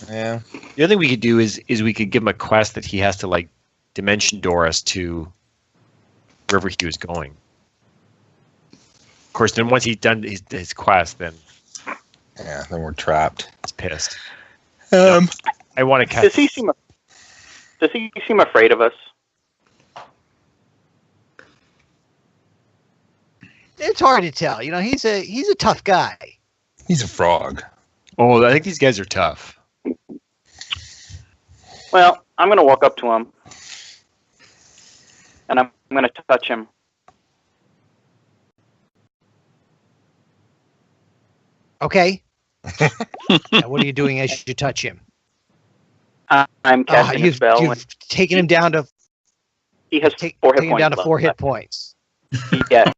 Yeah. The other thing we could do is we could give him a quest that he has to like dimension door us to wherever he was going. Of course, then once he's done his quest, then Then we're trapped. he's pissed. Um. I want to catch. Does he seem afraid of us? It's hard to tell. He's a tough guy. He's a frog. Oh, I think these guys are tough. Well, I'm going to walk up to him, and I'm going to touch him. Okay. Now, what are you doing as you touch him? I'm casting a spell, and You've taken him down to he has 4 hit points. taken him down to 4 hit left. points. Yeah.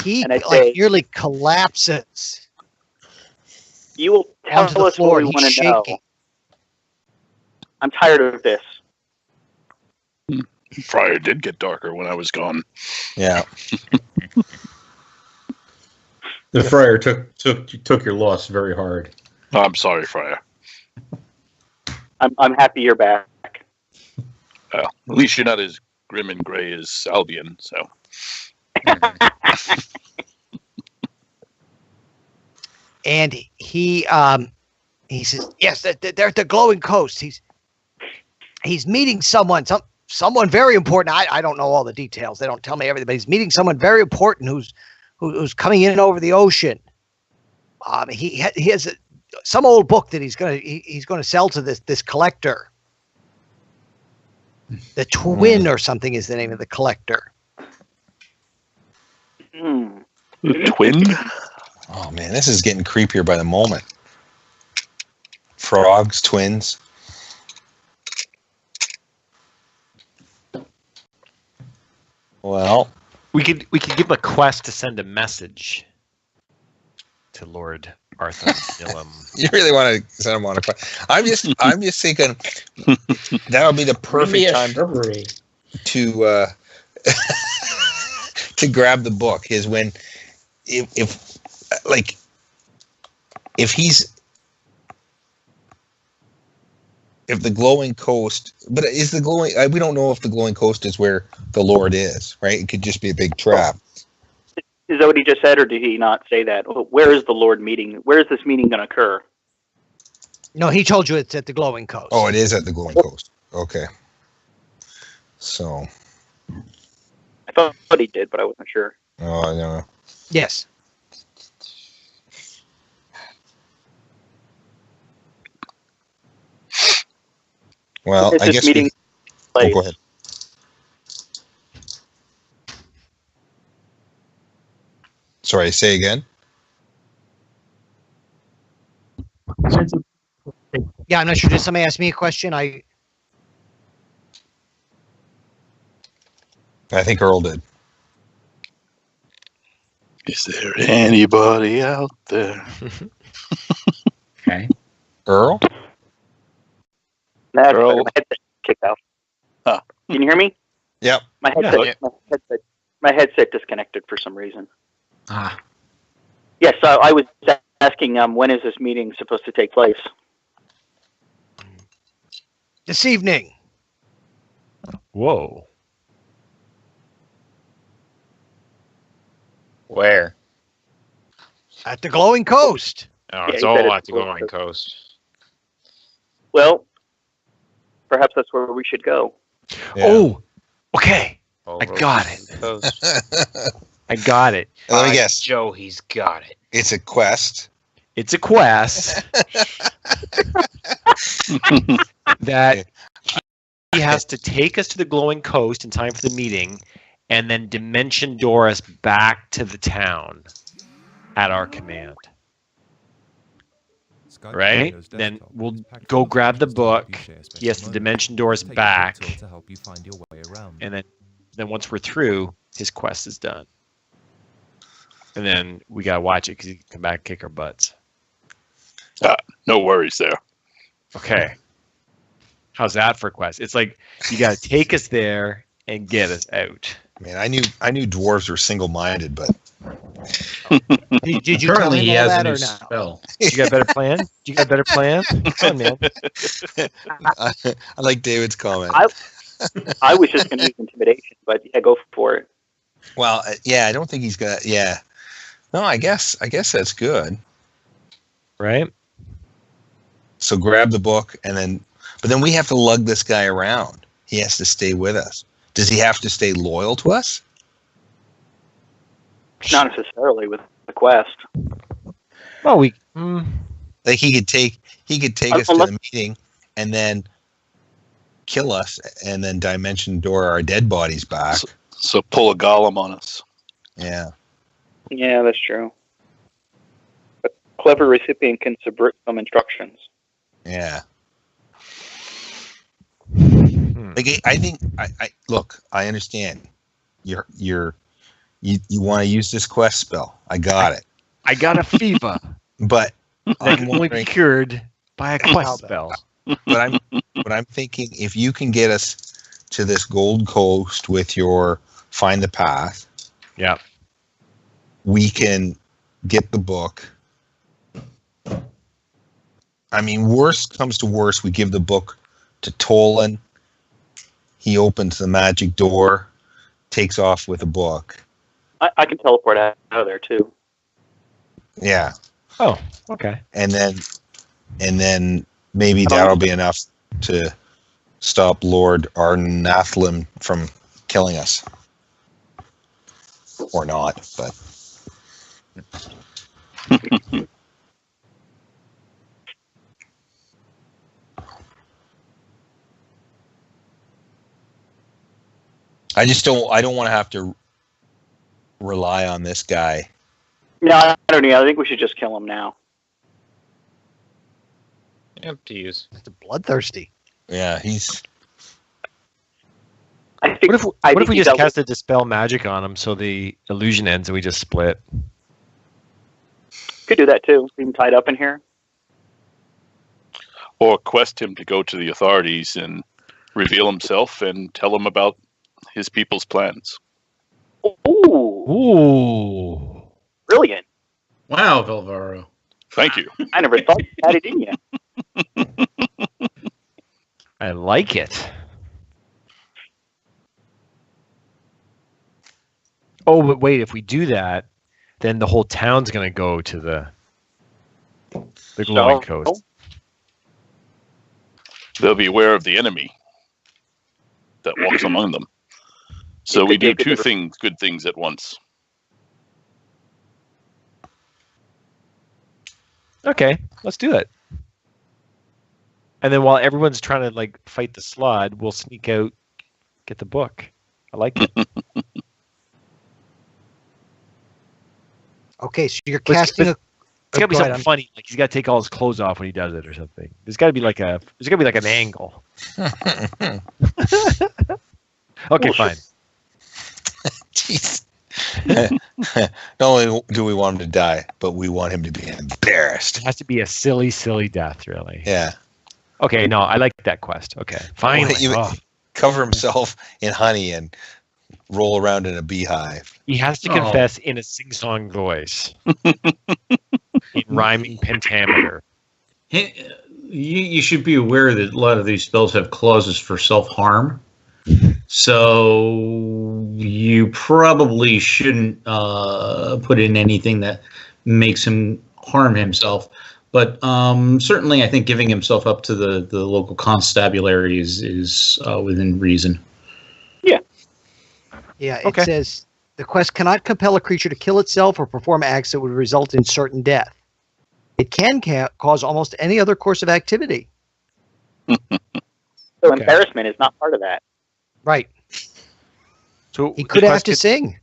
He And I say- nearly collapses You will tell onto the us floor. what we He's want to know. shaking. I'm tired of this. Friar did get darker when I was gone. Yeah. The friar took your loss very hard. I'm sorry, Friar. I'm happy you're back. At least you're not as grim and gray as Albion, so. And he He says, yes, they're at the glowing coast. He's meeting someone very important. I don't know all the details. They don't tell me everything, but he's meeting someone very important who's coming in over the ocean. He has some old book that he's gonna sell to this collector. The Twin or something is the name of the collector. The Twin? Oh man, this is getting creepier by the moment. Frogs, twins. Well, we could give him a quest to send a message to Lord Arthur Nilum. you really want to send him on a quest? I'm just thinking that'll be the perfect time to to grab the book. Is when if the glowing coast, but is the glowing? We don't know if the glowing coast is where the Lord is, right? It could just be a big trap. Is that what he just said, or did he not say that? Where is the Lord meeting? Where is this meeting going to occur? No, he told you it's at the glowing coast. Oh, it is at the glowing coast. Okay. So. I thought he did, but I wasn't sure. Oh, no. Yes. Well, Is I this guess meeting place? go ahead. Sorry, say again. Yeah, I'm not sure. Did somebody ask me a question? I think Earl did. Is there anybody out there? Okay. Earl? That's Earl. better. My headset kicked out. Huh. Can you hear me? Yep. My headset disconnected for some reason. Ah, Yes, so I was asking when is this meeting supposed to take place? this evening. Whoa. Where? At the glowing coast. Oh, Yeah, it's he all said at it's the glowing coast. Well, perhaps that's where we should go. Yeah. Oh, okay. Over got the it. coast. I got it. Let me By guess. Joe, he's got it. It's a quest. It's a quest that he has to take us to the glowing coast in time for the meeting and then dimension door us back to the town at our command. Right? Then we'll go grab the book. He has to dimension door us back. And then once we're through, his quest is done. And then we gotta watch it because he can come back and kick our butts. No worries there. Okay. How's that for a quest? It's like you gotta take us there and get us out. Man, I knew dwarves were single-minded, but Did you tell currently him he all has that a or new no? spell. You got a better plan? You got a better plan? Come on, man. I like David's comment. I was just going to use intimidation, but yeah, go for it. Well, yeah, I don't think he's got. Yeah, no, I guess that's good. Right? So grab the book but then we have to lug this guy around. He has to stay with us. Does he have to stay loyal to us? Not necessarily with the quest. Well, Like he could take us to the meeting and then kill us and then dimension door our dead bodies back. So pull a golem on us. Yeah. Yeah, that's true. A clever recipient can subvert some instructions. Yeah. Like I think I look, I understand. You want to use this quest spell. I got it. I got a fever But that can only be cured by a quest spell. but I'm thinking if you can get us to this gold coast with your find the path, Yeah. we can get the book. I mean, worst comes to worst, we give the book to Tolan. He opens the magic door, takes off with the book. I can teleport out of there too. Yeah. Oh, okay. And then and then maybe that'll be enough to stop Lord Arnathlim from killing us. Or not, but... I don't want to have to rely on this guy. No, I don't know. I think we should just kill him now. Up to use. It's bloodthirsty. Yeah, he's... I think. What if we just cast a dispel magic on him so the illusion ends and we just split? Could do that too. Leave him tied up in here. Or quest him to go to the authorities and reveal himself and tell them about his people's plans. Ooh, Ooh. brilliant! Wow, Velvaro. Thank you. I never thought you had it in you. I like it. Oh, but wait, if we do that, then the whole town's going to go to the glowing coast. They'll be aware of the enemy that walks among them. So we do two good things at once. Okay, let's do it. And then while everyone's trying to like fight the slod, we'll sneak out, get the book. I like it. Okay, so you're casting a. It's gotta be go something ahead, funny. Like he's got to take all his clothes off when he does it, or something. There's got to be like an angle. Okay, fine. Jeez. Not only do we want him to die, but we want him to be embarrassed. It has to be a silly, silly death, really. Yeah. Okay, no, I like that quest. Okay, finally. Cover himself in honey and roll around in a beehive. He has to confess in a sing-song voice. In rhyming pentameter. Hey, you should be aware that a lot of these spells have clauses for self-harm. So you probably shouldn't put in anything that makes him harm himself. But certainly I think giving himself up to the local constabulary is within reason. Yeah. Yeah, it Okay. says the quest cannot compel a creature to kill itself or perform acts that would result in certain death. It can cause almost any other course of activity. So embarrassment is not part of that. Right. So He could have to sing.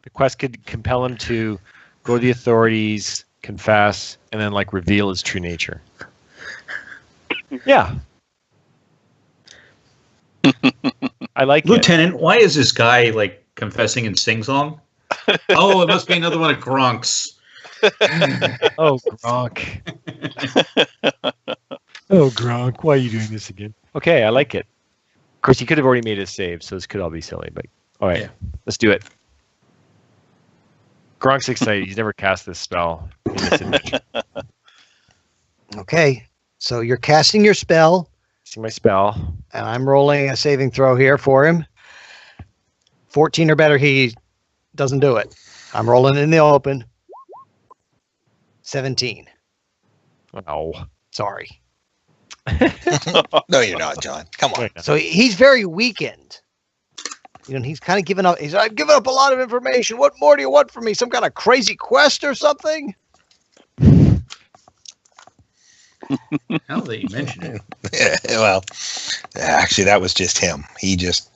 The quest could compel him to go to the authorities, confess, and then like reveal his true nature. Yeah. I like it. Lieutenant, why is this guy like confessing in sing-song? Oh, it must be another one of Gronk's. Oh, Gronk. Oh, Gronk, why are you doing this again? Okay, I like it. Of course, he could have already made a save, so this could all be silly, but all right, Yeah. Let's do it. Gronk's excited. He's never cast this spell in this adventure. Okay, so you're casting your spell, See my spell. and I'm rolling a saving throw here for him. 14 or better, he doesn't do it. I'm rolling in the open. 17. Oh. Sorry. No, you're not, John. Come on. So he's very weakened. You know, he's kind of given up. I've given up a lot of information. What more do you want from me? Some kind of crazy quest or something? Now that you mention it. Well, actually, that was just him.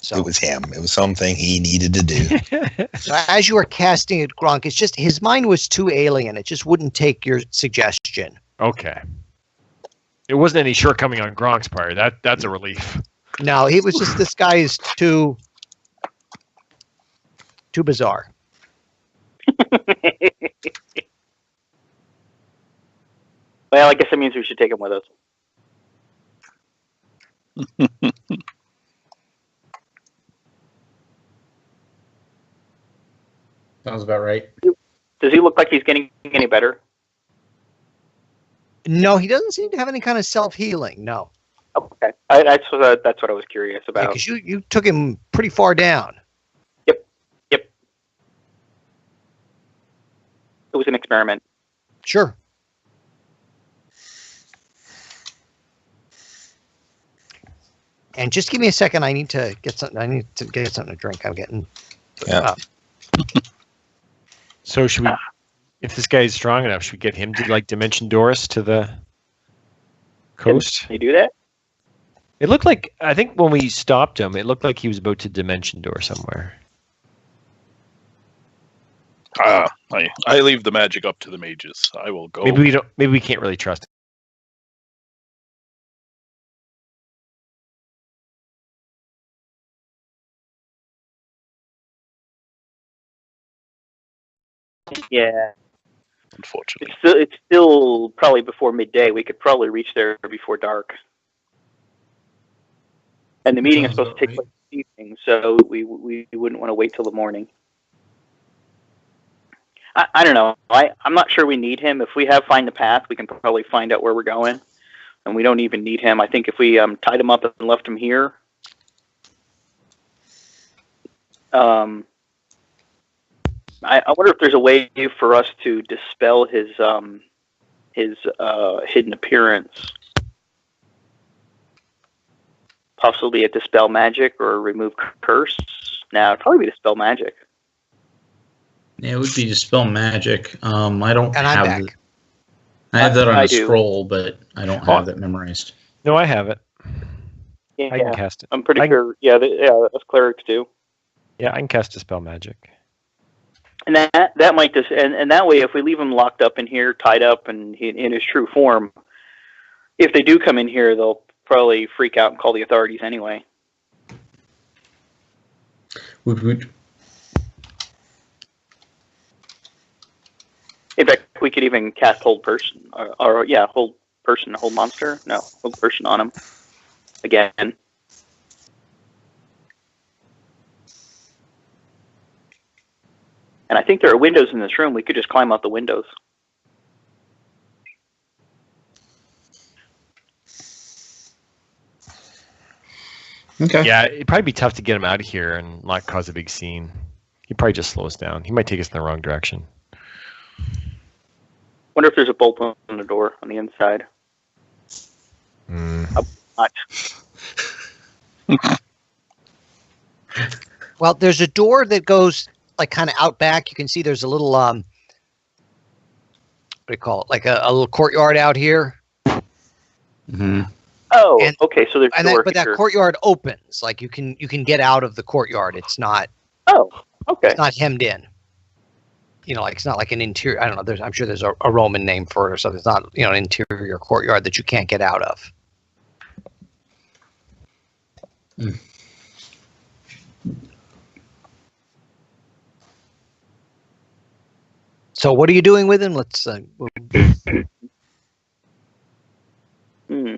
So- It was him. It was something he needed to do. So as you were casting it, Gronk, it's just his mind was too alien. It just wouldn't take your suggestion. Okay. It wasn't any shortcoming on Gronk's part. That's a relief. No, he was just, this guy is too bizarre. Well, I guess that means we should take him with us. Sounds about right. Does he look like he's getting any better? No, he doesn't seem to have any kind of self-healing. No, Okay, that's what I was curious about. because you took him pretty far down. It was an experiment. Sure. And just give me a second. I need to get something. I need to get something to drink. I'm getting. Yeah. So should we, if this guy is strong enough, should we get him to like Dimension Doris to the coast? Can you do that? It looked like, I think when we stopped him, it looked like he was about to Dimension Door somewhere. I leave the magic up to the mages. I will go. Maybe we don't. Maybe we can't really trust him. Yeah. Unfortunately. It's still probably before midday. We could probably reach there before dark. And the meeting is supposed to take place this evening, so we wouldn't want to wait till the morning. I don't know. I'm not sure we need him. If we have Find the Path, we can probably find out where we're going. And we don't even need him. I think if we tied him up and left him here, I wonder if there's a way for us to dispel his hidden appearance. Possibly a dispel magic or remove curse. Now, it'd probably be dispel magic. Yeah, it would be dispel magic. I don't And I'm have back. I have that on I a do. scroll, but I don't have that memorized. No, I have it. Yeah, I can cast it. I'm pretty I can- sure. Yeah, that's clerics do. Yeah, I can cast Dispel Magic. And that might just and that way, if we leave him locked up in here, tied up, and in his true form, if they do come in here, they'll probably freak out and call the authorities anyway. Would. In fact, we could even cast hold person, or hold person, hold monster. No, hold person on him again. And I think there are windows in this room. We could just climb out the windows. Okay. Yeah, it'd probably be tough to get him out of here and not cause a big scene. He'd probably just slow us down. He might take us in the wrong direction. Wonder if there's a bolt on the door on the inside. Mm. Not. Well, there's a door that goes like kind of out back. You can see there's a little what do you call it? Like a little courtyard out here. Mm-hmm. Oh, And- okay. So there's a door But that here. courtyard opens. Like you can get out of the courtyard. It's not Oh, okay. hemmed in. You know, like it's not like an interior. I don't know. I'm sure there's a Roman name for it or something. It's not an interior courtyard that you can't get out of. So what are you doing with him? Let's. Hmm.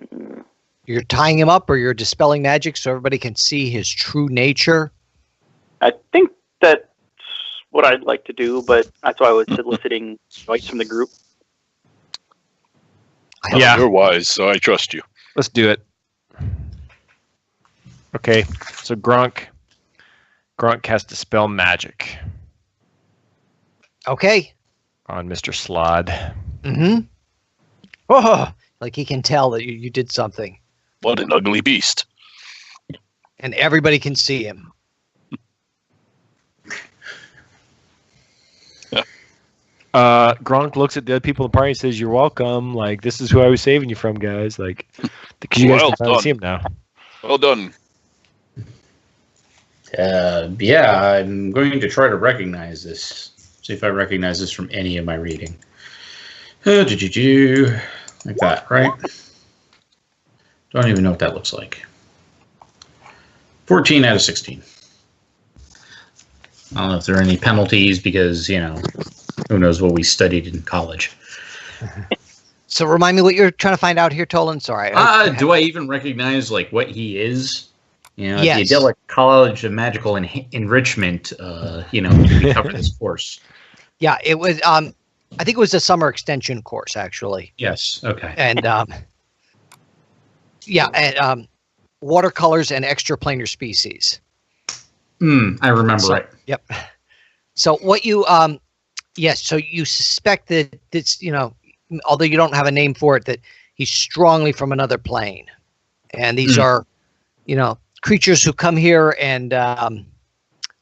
You're tying him up, or you're dispelling magic so everybody can see his true nature. I think that's what I'd like to do, but that's why I was soliciting advice from the group. Yeah. You're wise, so I trust you. Let's do it. Okay, so Gronk cast Dispel Magic Okay. on Mr. Slod. Mm-hmm. Oh, like he can tell that you did something, What an ugly beast. and everybody can see him. Gronk looks at the other people in the party and says, "You're welcome. Like, this is who I was saving you from, guys. Like, because you guys Well can finally done. see him now." Well done. Yeah, I'm going to try to recognize this. See if I recognize this from any of my reading. Like that, right? Don't even know what that looks like. 14 out of 16. I don't know if there are any penalties because, who knows what we studied in college. So remind me what you're trying to find out here, Tolan. Sorry. Do I even recognize what he is? At Yes. the Adelic College of Magical Enrichment, we cover this course. Yeah, it was. I think it was a summer extension course, actually. Yes. Okay. And watercolors and extraplanar species. I remember it. Yep. So what you yes, so you suspect that it's, although you don't have a name for it, that he's strongly from another plane. And these are creatures who come here and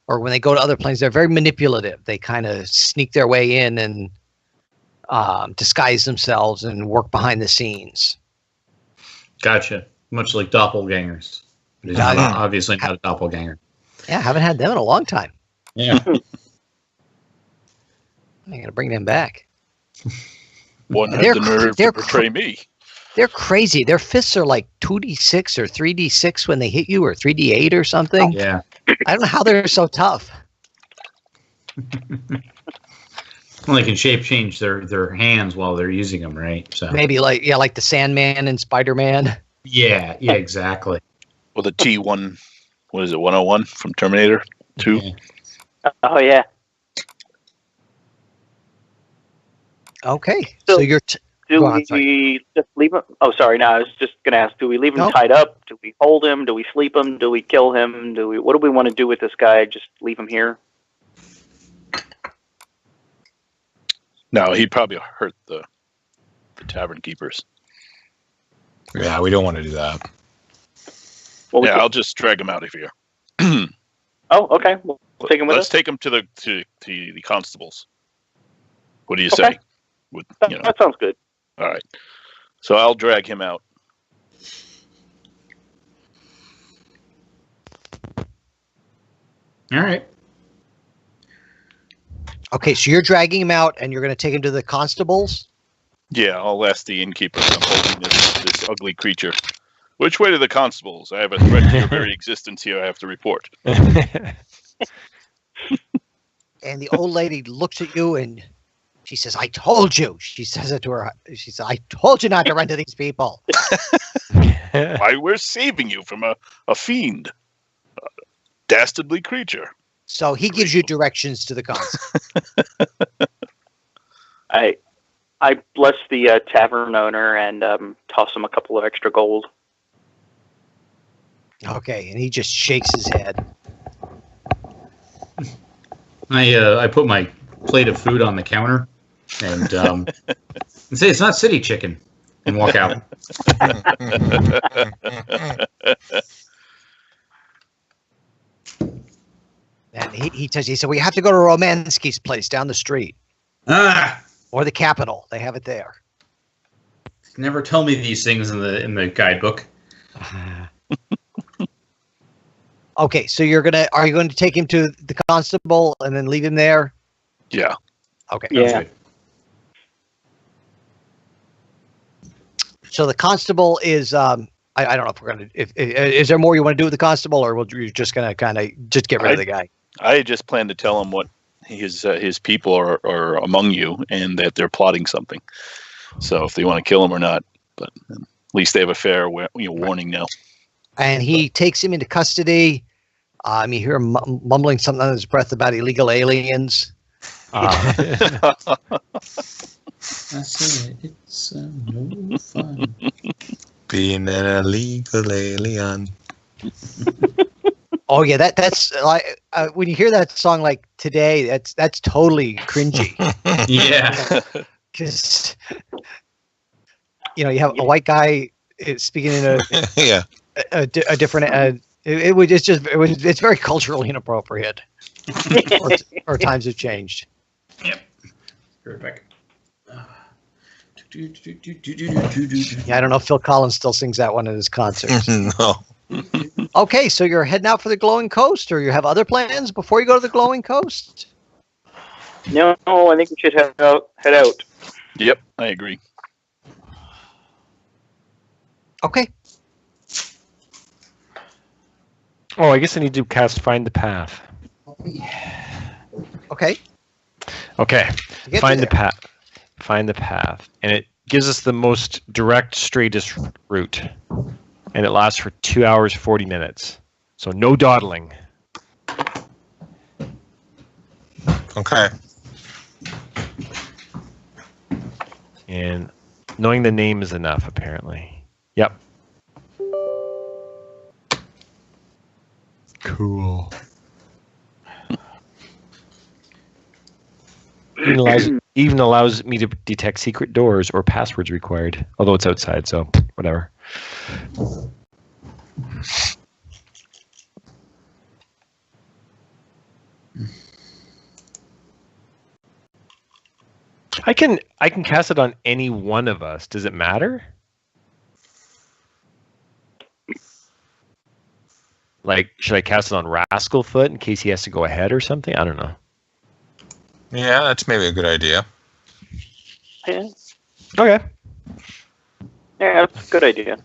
or when they go to other planes, they're very manipulative. They kind of sneak their way in and disguise themselves and work behind the scenes. Gotcha. Much like doppelgangers. He's obviously not a doppelganger. Yeah, haven't had them in a long time. Yeah. I'm going to bring them back. One had the nerve to betray me. They're crazy. Their fists are like 2d6 or 3d6 when they hit you, or 3d8 or something. Yeah. I don't know how they're so tough. Well, they can shape change their hands while they're using them, right? So Maybe like the Sandman and Spider-Man. Yeah, exactly. Or the T1, what is it, 101 from Terminator 2? Yeah. Oh yeah. Okay, so you're. Do Go on, we just leave him? Oh, sorry. No, I was just going to ask. Do we leave him No. tied up? Do we hold him? Do we sleep him? Do we kill him? What do we want to do with this guy? Just leave him here? No, he'd probably hurt the tavern keepers. Yeah, we don't want to do that. Well, Yeah, I'll just drag him out of here. Oh, okay. We'll take him with Let's us. take him to the constables. What do you Okay. say? With, That sounds good. all right. So I'll drag him out. All right. Okay, so you're dragging him out, and you're going to take him to the constables. Yeah, I'll ask the innkeeper. I'm holding this ugly creature. Which way to the constables? I have a threat to your very existence here. I have to report. And the old lady looks at you, and she says, "I told you." She says it to her. She says, "I told you not to run to these people." Why, we're saving you from a fiend. A dastardly creature. So he gives you directions to the constable. I bless the tavern owner and toss him a couple of extra gold. Okay, and he just shakes his head. I put my plate of food on the counter and say it's not city chicken and walk out. And he tells you, he said, "We have to go to Romansky's place down the street, or the Capitol. They have it there." Never tell me these things in the guidebook. Okay, so are you going to take him to the constable and then leave him there? Yeah. Okay. Yeah. So the constable is I don't know if we're going to is there more you want to do with the constable, or you're just going to kind of just get rid of the guy? I just plan to tell him what his people are among you and that they're plotting something. So if they want to kill him or not, but at least they have a fair warning now. And he takes him into custody. You hear him mumbling something under his breath about illegal aliens. That's it. It's no fun. Being an illegal alien. Oh yeah, that's like when you hear that song like today, that's totally cringy. Yeah. Because you have a white guy speaking in a different. It's very culturally inappropriate. or times have changed. Yep. Perfect. Yeah, I don't know if Phil Collins still sings that one at his concerts. No. Okay, so you're heading out for the Glowing Coast, or you have other plans before you go to the Glowing Coast? No, I think we should head out. Yep, I agree. Okay. Oh, I guess I need to cast Find the Path. Okay. Okay. To get Find you the path. Find the path. And it gives us the most direct, straightest route. And it lasts for 2 hours, 40 minutes. So no dawdling. Okay. And knowing the name is enough, apparently. Yep. Cool. Even allows me to detect secret doors or passwords required. Although it's outside, so whatever. I can cast it on any one of us. Does it matter? Like, should I cast it on Rascalfoot in case he has to go ahead or something? I don't know. Yeah, that's maybe a good idea. Yeah, Okay. yeah, that's a good idea.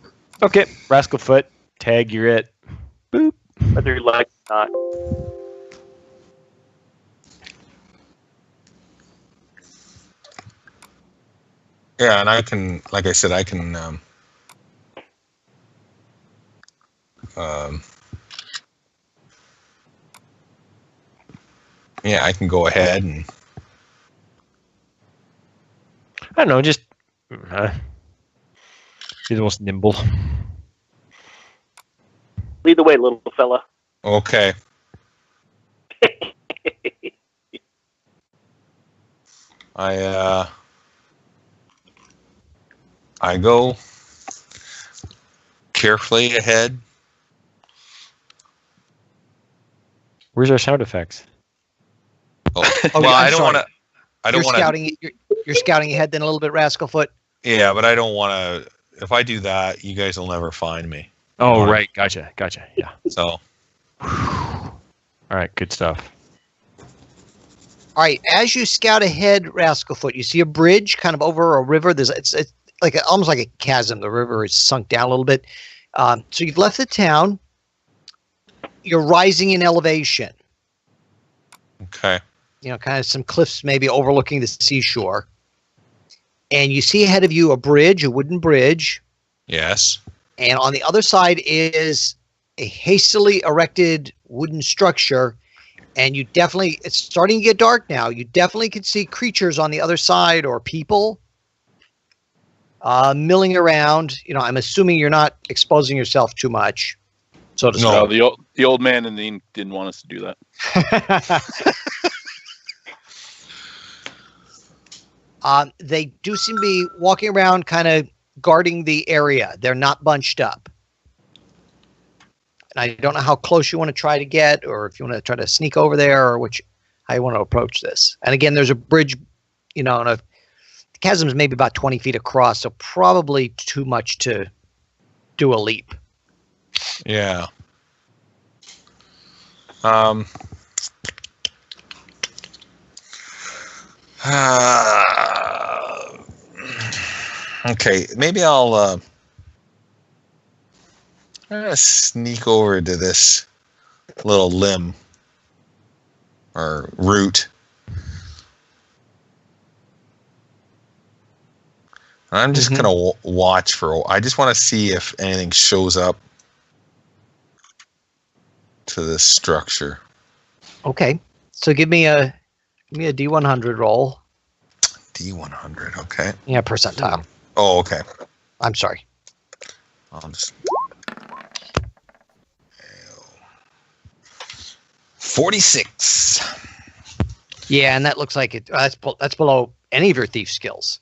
Okay. Rascalfoot, tag, you're it. Boop. Whether you like it or not. Yeah, and I can, like I said, I can. Yeah, I can go ahead and. I don't know, just be the most nimble. Lead the way, little fella. Okay. I go carefully ahead. Where's our sound effects? Oh, Oh, well, I'm I don't sorry. want to. I don't You're want to. scouting. You're scouting ahead then a little bit, Rascalfoot. Yeah, but I don't want to. If I do that, you guys will never find me. Oh, Alright. right. Gotcha. Yeah. So All right. Good stuff. All right. As you scout ahead, Rascalfoot, you see a bridge kind of over a river. It's like almost like a chasm. The river is sunk down a little bit. So you've left the town. You're rising in elevation. okay. You know, kind of some cliffs maybe overlooking the seashore. And you see ahead of you a bridge, a wooden bridge. Yes. And on the other side is a hastily erected wooden structure. And you definitely, it's starting to get dark now. You definitely can see creatures on the other side or people milling around. You know, I'm assuming you're not exposing yourself too much. So to No. No, the old man in the inn didn't want us to do that. They do seem to be walking around kind of guarding the area. They're not bunched up. And I don't know how close you want to try to get, or if you want to try to sneak over there, or how you want to approach this. And again, there's a bridge, you know, and the chasm is maybe about 20 feet across, so probably too much to do a leap. Yeah. Okay, maybe I'll sneak over to this little limb or root. I'm just Mhm. gonna watch for. I just want to see if anything shows up to this structure. Okay, so give me a D100 roll. D100. Okay. Yeah, percentile. Oh, okay. I'm sorry. I'll just. 46. Yeah, and that looks like it. That's below any of your thief skills.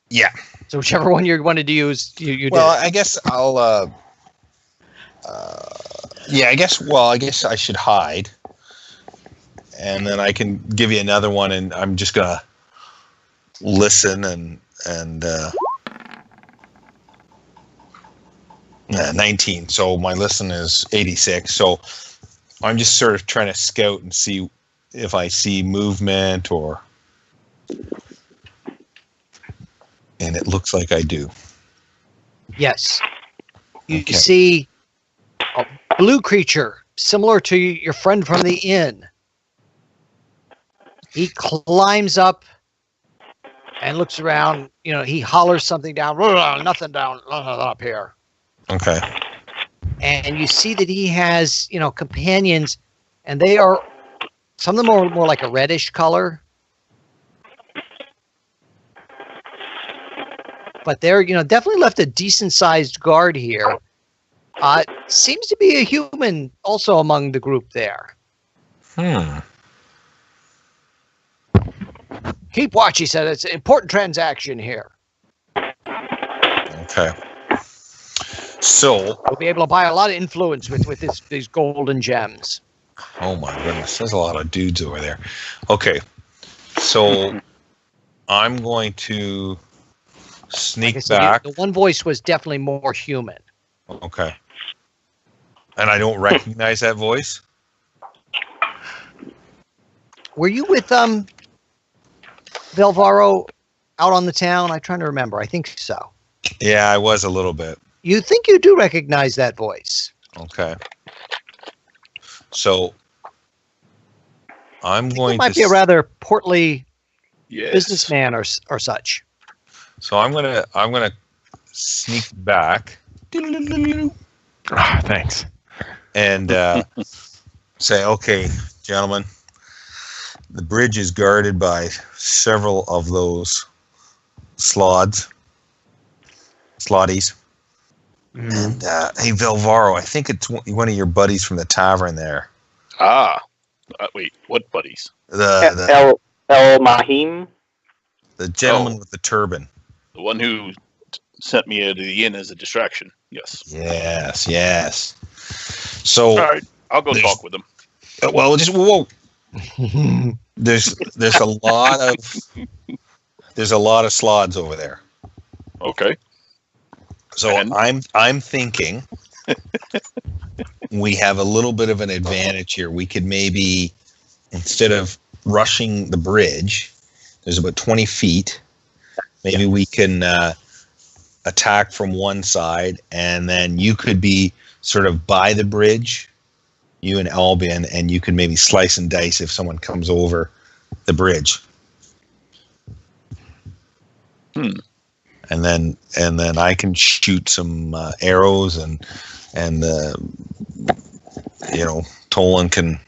Yeah. So whichever one you wanted to use, you Well, did. I guess I'll. Yeah, I guess. Well, I guess I should hide, and then I can give you another one, and I'm just gonna listen and 19. So my listen is 86. So I'm just sort of trying to scout and see if I see movement or. And it looks like I do. Yes. You Okay. see a blue creature similar to your friend from the inn. He climbs up and looks around. You know, he hollers something down. Nothing down up here. Okay. And you see that he has, you know, companions, and they are, some of them are more like a reddish color. But they're, you know, definitely left a decent sized guard here. Seems to be a human also among the group there. Keep watch, he said. It's an important transaction here. Okay. So, We'll be able to buy a lot of influence with these golden gems. oh my goodness, there's a lot of dudes over there. Okay. So, I'm going to Like I sneak said, back. the one voice was definitely more human. Okay. And I don't recognize that voice? Were you with Velvaro out on the town? I'm trying to remember. I think so. Yeah, I was a little bit. You think you do recognize that voice? Okay. So I'm It going might to be a rather portly Yes. businessman or such. So I'm gonna sneak back Ah, thanks. and say, okay, gentlemen, the bridge is guarded by several of those slotties. And hey, Velvaro, I think it's one of your buddies from the tavern there. Wait, what buddies? The El Mahim. the gentleman Oh. with the turban. The one who sent me to the inn as a distraction. Yes. Yes. So, All right, I'll go There's- talk with him. well, just whoa. There's a lot of slots over there. Okay. So And? I'm thinking we have a little bit of an advantage here. We could maybe, instead of rushing the bridge, there's about 20 feet. Maybe we can attack from one side, and then you could be sort of by the bridge, you and Albin, and you could maybe slice and dice if someone comes over the bridge. And then I can shoot some arrows, and Tolan can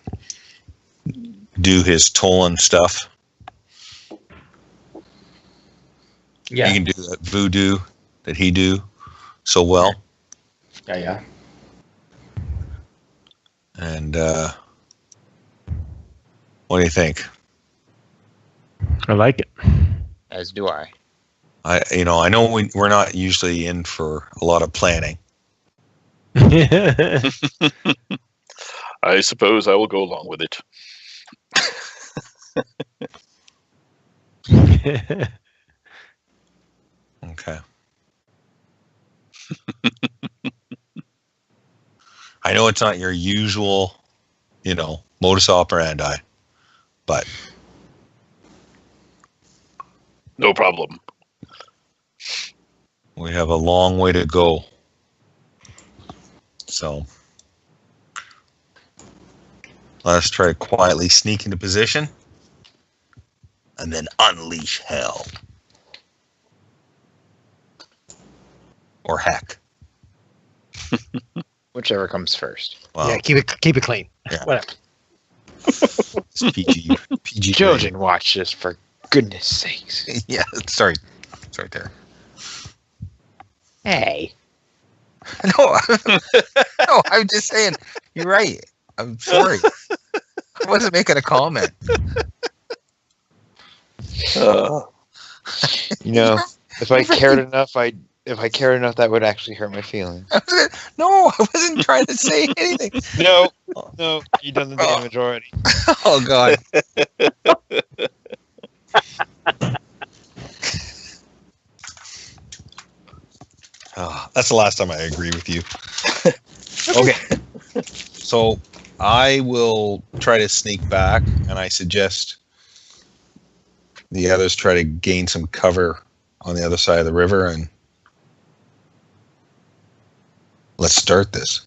do his Tolan stuff. Yeah. He can do that voodoo that he do so well. Yeah. And what do you think? I like it. As do I. I know we're not usually in for a lot of planning. I suppose I will go along with it. Okay. I know it's not your usual, modus operandi, but No problem. we have a long way to go. So let us try to quietly sneak into position and then unleash hell. Or heck. Whichever comes first. Well, Yeah, keep it clean. Yeah. Whatever. it's PG. Children, watch this for goodness sakes. Yeah, sorry there. Hey. No, no, I'm just saying. You're right. I'm sorry. I wasn't making a comment. If I cared enough, that would actually hurt my feelings. No, I wasn't trying to say anything. No, you done the damage already. Oh God. Oh, that's the last time I agree with you. Okay. So I will try to sneak back, and I suggest the others try to gain some cover on the other side of the river, and let's start this.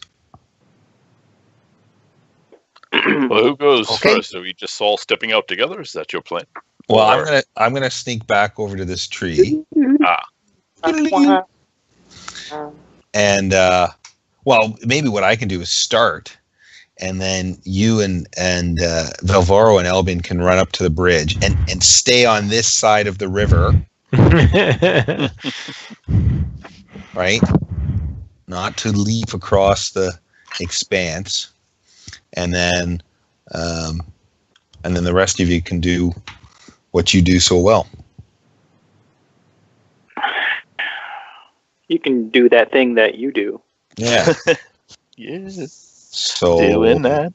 Well, who goes Okay. first? Are we just all stepping out together? Is that your plan? Well, Or- I'm gonna sneak back over to this tree. And well, maybe what I can do is start, and then you and Velvaro and Albin can run up to the bridge and stay on this side of the river, right? Not to leap across the expanse, and then the rest of you can do what you do so well. You can do that thing that you do. Yeah. Yes. So Doing that.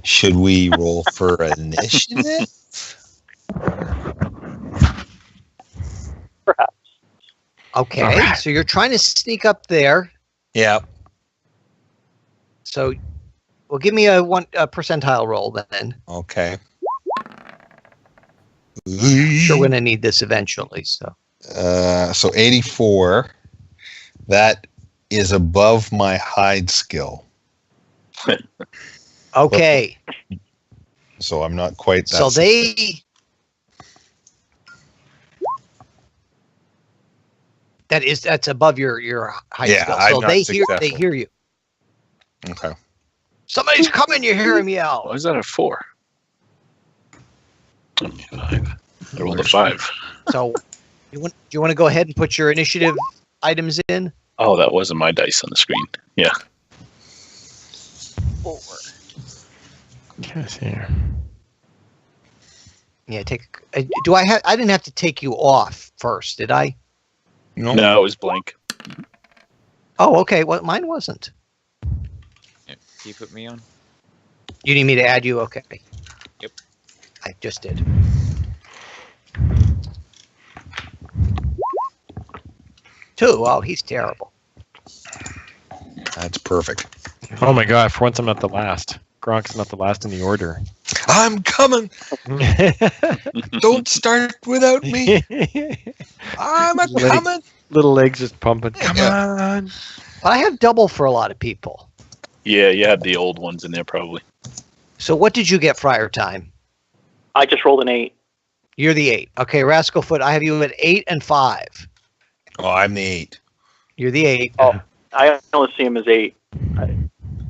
should we roll for initiative? Perhaps. Okay, All right. so you're trying to sneak up there. Yeah. So, well, give me a percentile roll then. Okay. Sure, we're gonna need this eventually. So, So 84. That is above my hide skill. okay. So I'm not quite that. So that's above your high Yeah, skill. I'm So not they successful. hear you. Okay. Somebody's coming. You hear him yell. Why is that a 4? 5. I rolled a 5. So, do you want to go ahead and put your initiative items in? Oh, that wasn't my dice on the screen. Yeah. 4. Yes, here. Yeah, do I have? I didn't have to take you off first, did I? No. No, it was blank. Oh, okay. Well, mine wasn't. Can you put me on? You need me to add you? Okay. Yep. I just did. Two. Oh, he's terrible. That's perfect. Oh my god, for once I'm not the last. Gronk's not the last in the order. I'm coming. Don't start without me. I'm a Like- coming. Little legs just pumping. Come Yeah. on. But I have double for a lot of people. Yeah, you had the old ones in there probably. So what did you get, Friar Time? I just rolled an 8. You're the 8. Okay, Rascal Foot, I have you at 8 and 5. Oh, I'm the 8. You're the 8. Oh, I only see him as 8.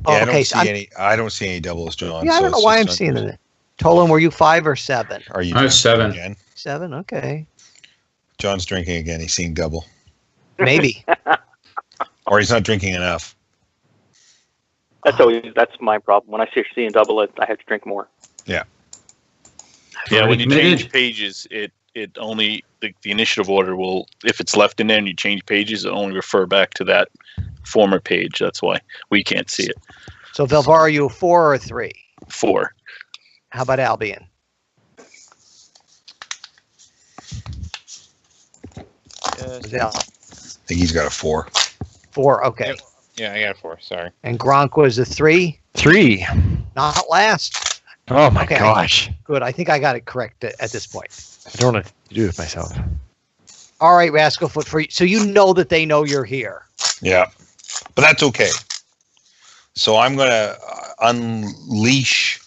Oh, Yeah, okay. I don't see any doubles, John. Yeah, I so don't know it's why just I'm seeing it. Tolan, were you 5 or 7? Are you I was drinking 7. again? 7. Okay, John's drinking again. He's seen double, maybe. or he's not drinking enough. That's my problem. When I see seeing double, I have to drink more. Yeah, when you Admitted. change pages, it only the initiative order will, if it's left in there and you change pages, it only refer back to that former page. That's why we can't see it. So, Velvar, are you a 4 or a 3? 4. How about Albion? Val, I think he's got a 4. 4. Okay. Yep. Yeah, I got a 4. Sorry. And Gronk was a 3. 3. Not last. Oh my Okay. gosh. Good. I think I got it correct at this point. I don't know what to do with myself. All right, Rascal Foot. So you know that they know you're here. Yeah, but that's okay. So I'm gonna unleash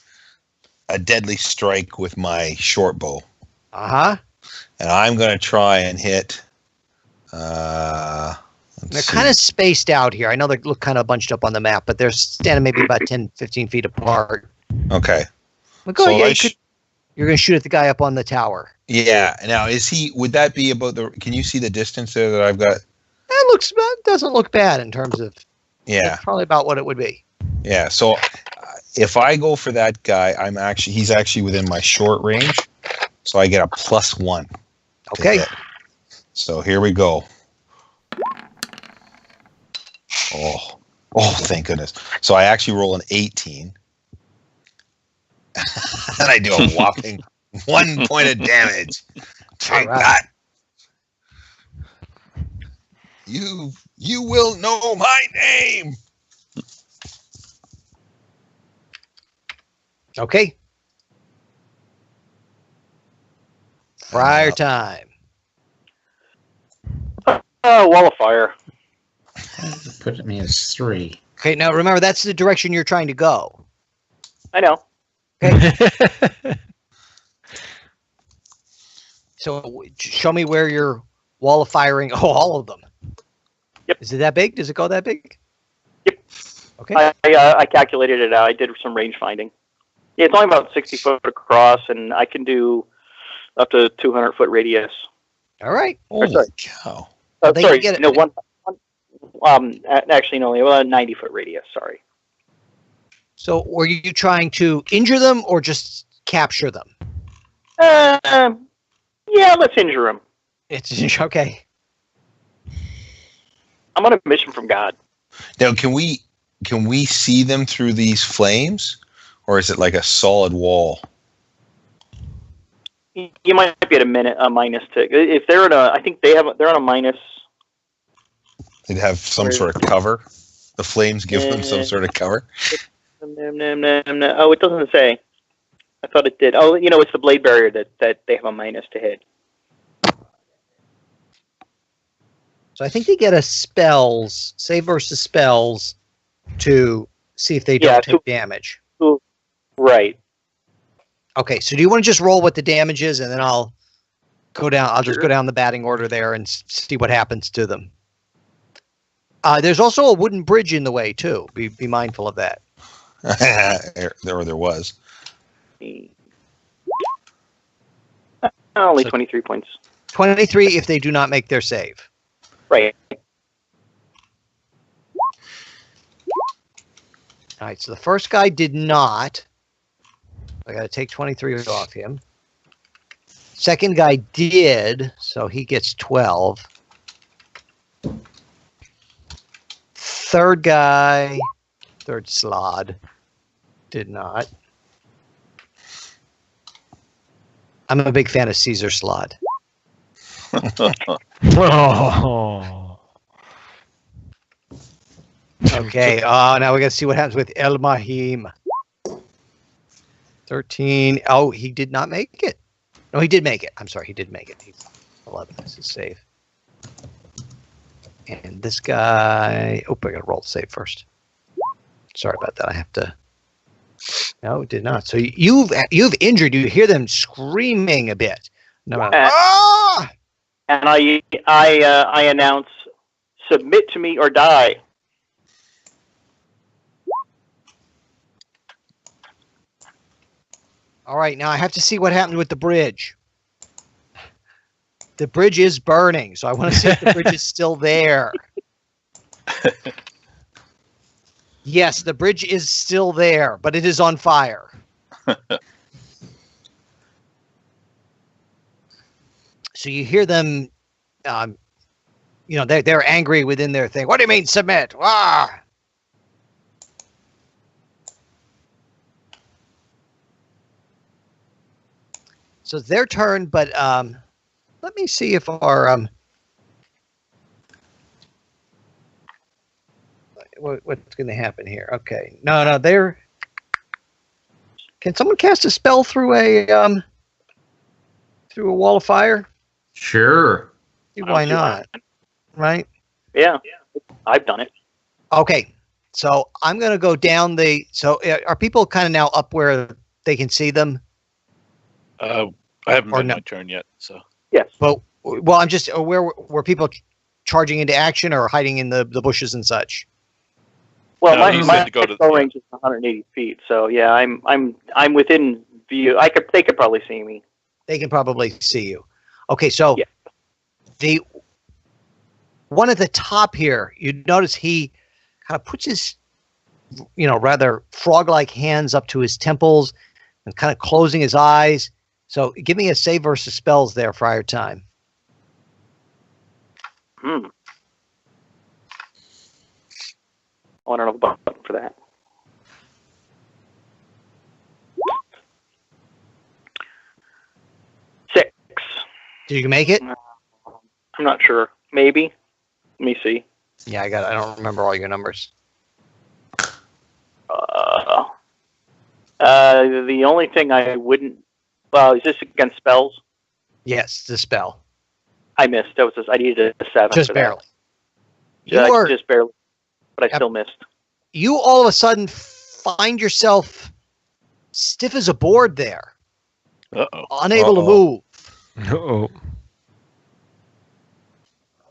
a deadly strike with my short bow, Uh huh. and I'm gonna try and hit. They're kind of spaced out here. I know they look kind of bunched up on the map, but they're standing maybe about 10, 15 feet apart. okay. But go, So yeah, I you're going to shoot at the guy up on the tower. Yeah. Now, would that be about the? Can you see the distance there that I've got? That doesn't look bad in terms of. Yeah. That's probably about what it would be. Yeah. So if I go for that guy, he's actually within my short range, so I get a +1. to Okay. hit. So here we go. Oh, thank goodness. So I actually roll an 18. And I do a whopping 1 point of damage. Take All right. that. You will know my name. Okay. Friar time. Wall of fire. Put me as 3. Okay, now remember that's the direction you're trying to go. I know. So show me where your wall of firing. Oh, all of them. Yep. Is it that big? Does it go that big? Yep. Okay. I calculated it out. I did some range finding. Yeah, it's only about 60 foot across, and I can do up to 200-foot radius. All right. Holy sorry. cow. They Sorry, get it. no, actually, no, 90-foot radius. Sorry. So were you trying to injure them or just capture them? Yeah, let's injure him. It's okay. I'm on a mission from God. Now, can we see them through these flames, or is it like a solid wall? You might be at a minus to if they're at a. I think they're on a minus. They'd have some sort of cover. The flames give them some sort of cover. No. Oh, it doesn't say. I thought it did. Oh, it's the blade barrier that they have a minus to hit. So I think they get a save versus spells to see if they don't take damage. Right. Okay, so do you want to just roll what the damage is, and then I'll go down. I'll just go down the batting order there and see what happens to them. There's also a wooden bridge in the way too. Be mindful of that. there was. Only 23 points. 23 if they do not make their save. Right. All right, so the first guy did not. I got to take 23 off him. Second guy did, so he gets 12. Third slod, did not. I'm a big fan of Caesar slod. Oh. Okay, now we got to see what happens with El Mahim. 13. Oh, he did not make it. No, he did make it. I'm sorry, he did make it. He's 11. This is save. And this guy. Oh, I got to roll the save first. Sorry about that. I have to. No, it did not. So you've injured. You hear them screaming a bit. No. And I announce, submit to me or die. All right, now I have to see what happened with the bridge. The bridge is burning, so I want to see if the bridge is still there. Yes, the bridge is still there, but it is on fire. So you hear them, they're angry within their thing. What do you mean submit? Ah! So it's their turn, but let me see if our what's going to happen here. Okay, no, they're. Can someone cast a spell through a wall of fire? Sure. Why not? Right? Yeah, I've done it. Okay, so I'm going to go down the. So are people kind of now up where they can see them? I haven't made my turn yet, so. Yes. Well, I'm just where were people charging into action or hiding in the bushes and such? Well, No, my spell range is 180 feet, so yeah, I'm within view. They could probably see me. They can probably see you. Okay, so Yeah. the one at the top here, you notice he kind of puts his, rather frog-like hands up to his temples and kind of closing his eyes. So give me a save versus spells there, Friar Time. Oh, I don't have a button for that. Six. Did you make it? I'm not sure. Maybe. Let me see. Yeah, I don't remember all your numbers. The only thing I wouldn't. Well, is this against spells? Yes, the spell. I missed. I needed a 7. Just for barely. That. Just barely. But I still missed. You all of a sudden find yourself stiff as a board there. Uh-oh. Unable to move. Uh-oh.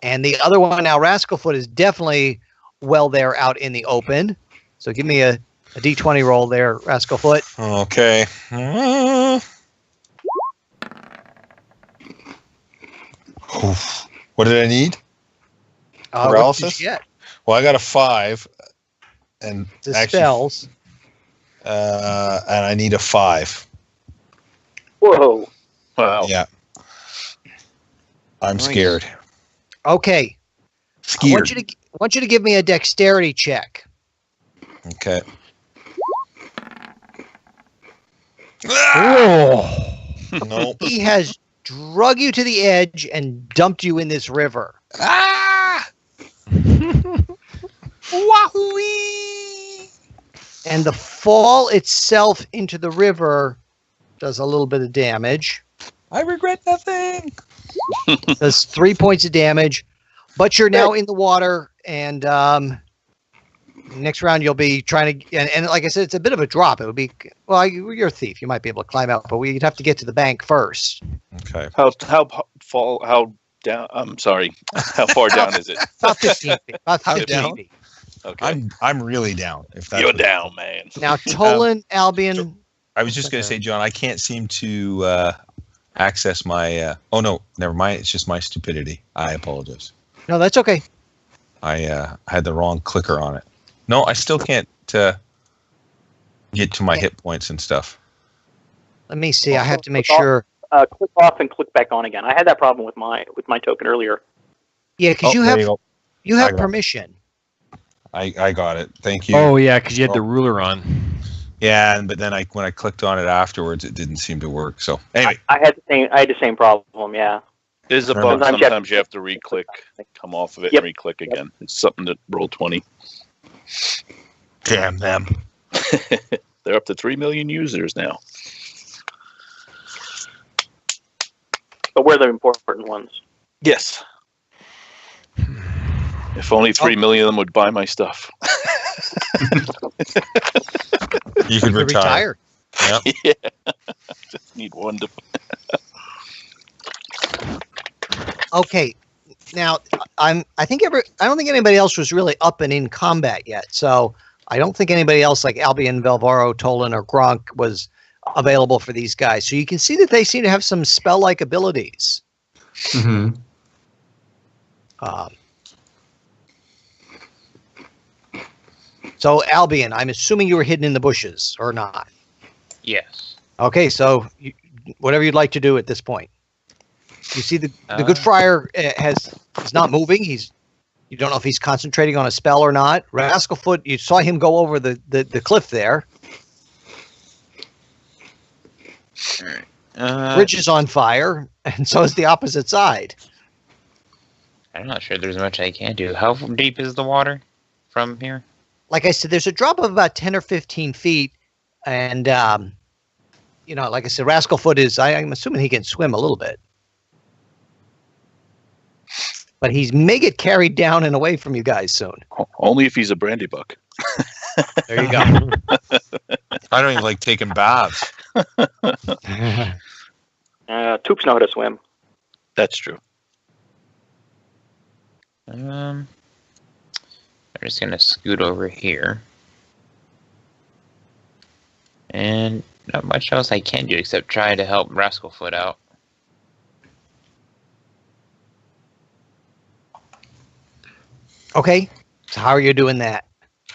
And the other one now, Rascalfoot, is definitely well there out in the open. So give me a D20 roll there, Rascalfoot. Okay. What did I need? What Paralysis? did you get? Well, I got a 5. And The actually, spells. and I need a 5. Whoa. Wow. Yeah. I'm Nice. scared. Okay. I Scared. want you to give me a dexterity check. Okay. Oh. No. He has drug you to the edge and dumped you in this river. Ah! Wahoo! And the fall itself into the river does a little bit of damage. I regret nothing. Does 3 points of damage, but you're now in the water, and next round you'll be trying to. And like I said, it's a bit of a drop. It would be you're a thief. You might be able to climb out, but we'd have to get to the bank first. Okay. How down? I'm sorry. How far down is it? About 15 feet. About How 15 down? feet. Okay. I'm really down. If that's You're what- down, man. Now Tolan, Albion. I was just going to say, John, I can't seem to access my. Oh no, never mind. It's just my stupidity. I apologize. No, that's okay. I had the wrong clicker on it. No, I still can't get to my hit points and stuff. Let me see. I have to make Click off. sure. Click off and click back on again. I had that problem with my token earlier. Yeah, because Oh, there you go. you I have got it. permission. I got it. Thank you. Oh yeah, because you had the ruler on. Yeah, but then when I clicked on it afterwards, it didn't seem to work. So anyway, I had the same problem. Yeah. There's a Remember- bug. Sometimes you have to re-click, come off of it, Yep. and re-click again. It's something that Roll20. damn them. They're up to 3 million users now. But we're the important ones. Yes. If only 3 million of them would buy my stuff. You could You're retire. retired. Yep. Yeah. Just need one to. Okay. Now I don't think anybody else was really up and in combat yet. So I don't think anybody else like Albion, Velvaro, Tolan, or Gronk was available for these guys. So you can see that they seem to have some spell-like abilities. Mm-hmm. So Albion, I'm assuming you were hidden in the bushes or not. Yes. Okay, so whatever you'd like to do at this point. You see the good friar is not moving. You don't know if he's concentrating on a spell or not. Rascalfoot, you saw him go over the cliff there. Bridge is on fire, and so is the opposite side. I'm not sure there's much I can do. How deep is the water from here? Like I said, there's a drop of about 10 or 15 feet, and like I said, Rascalfoot is. I'm assuming he can swim a little bit, but he may get carried down and away from you guys soon. Only if he's a brandy buck. There you go. I don't even like taking baths. Toops know how to swim. That's true. I'm just gonna scoot over here, and not much else I can do except try to help Rascalfoot out. Okay, so how are you doing that?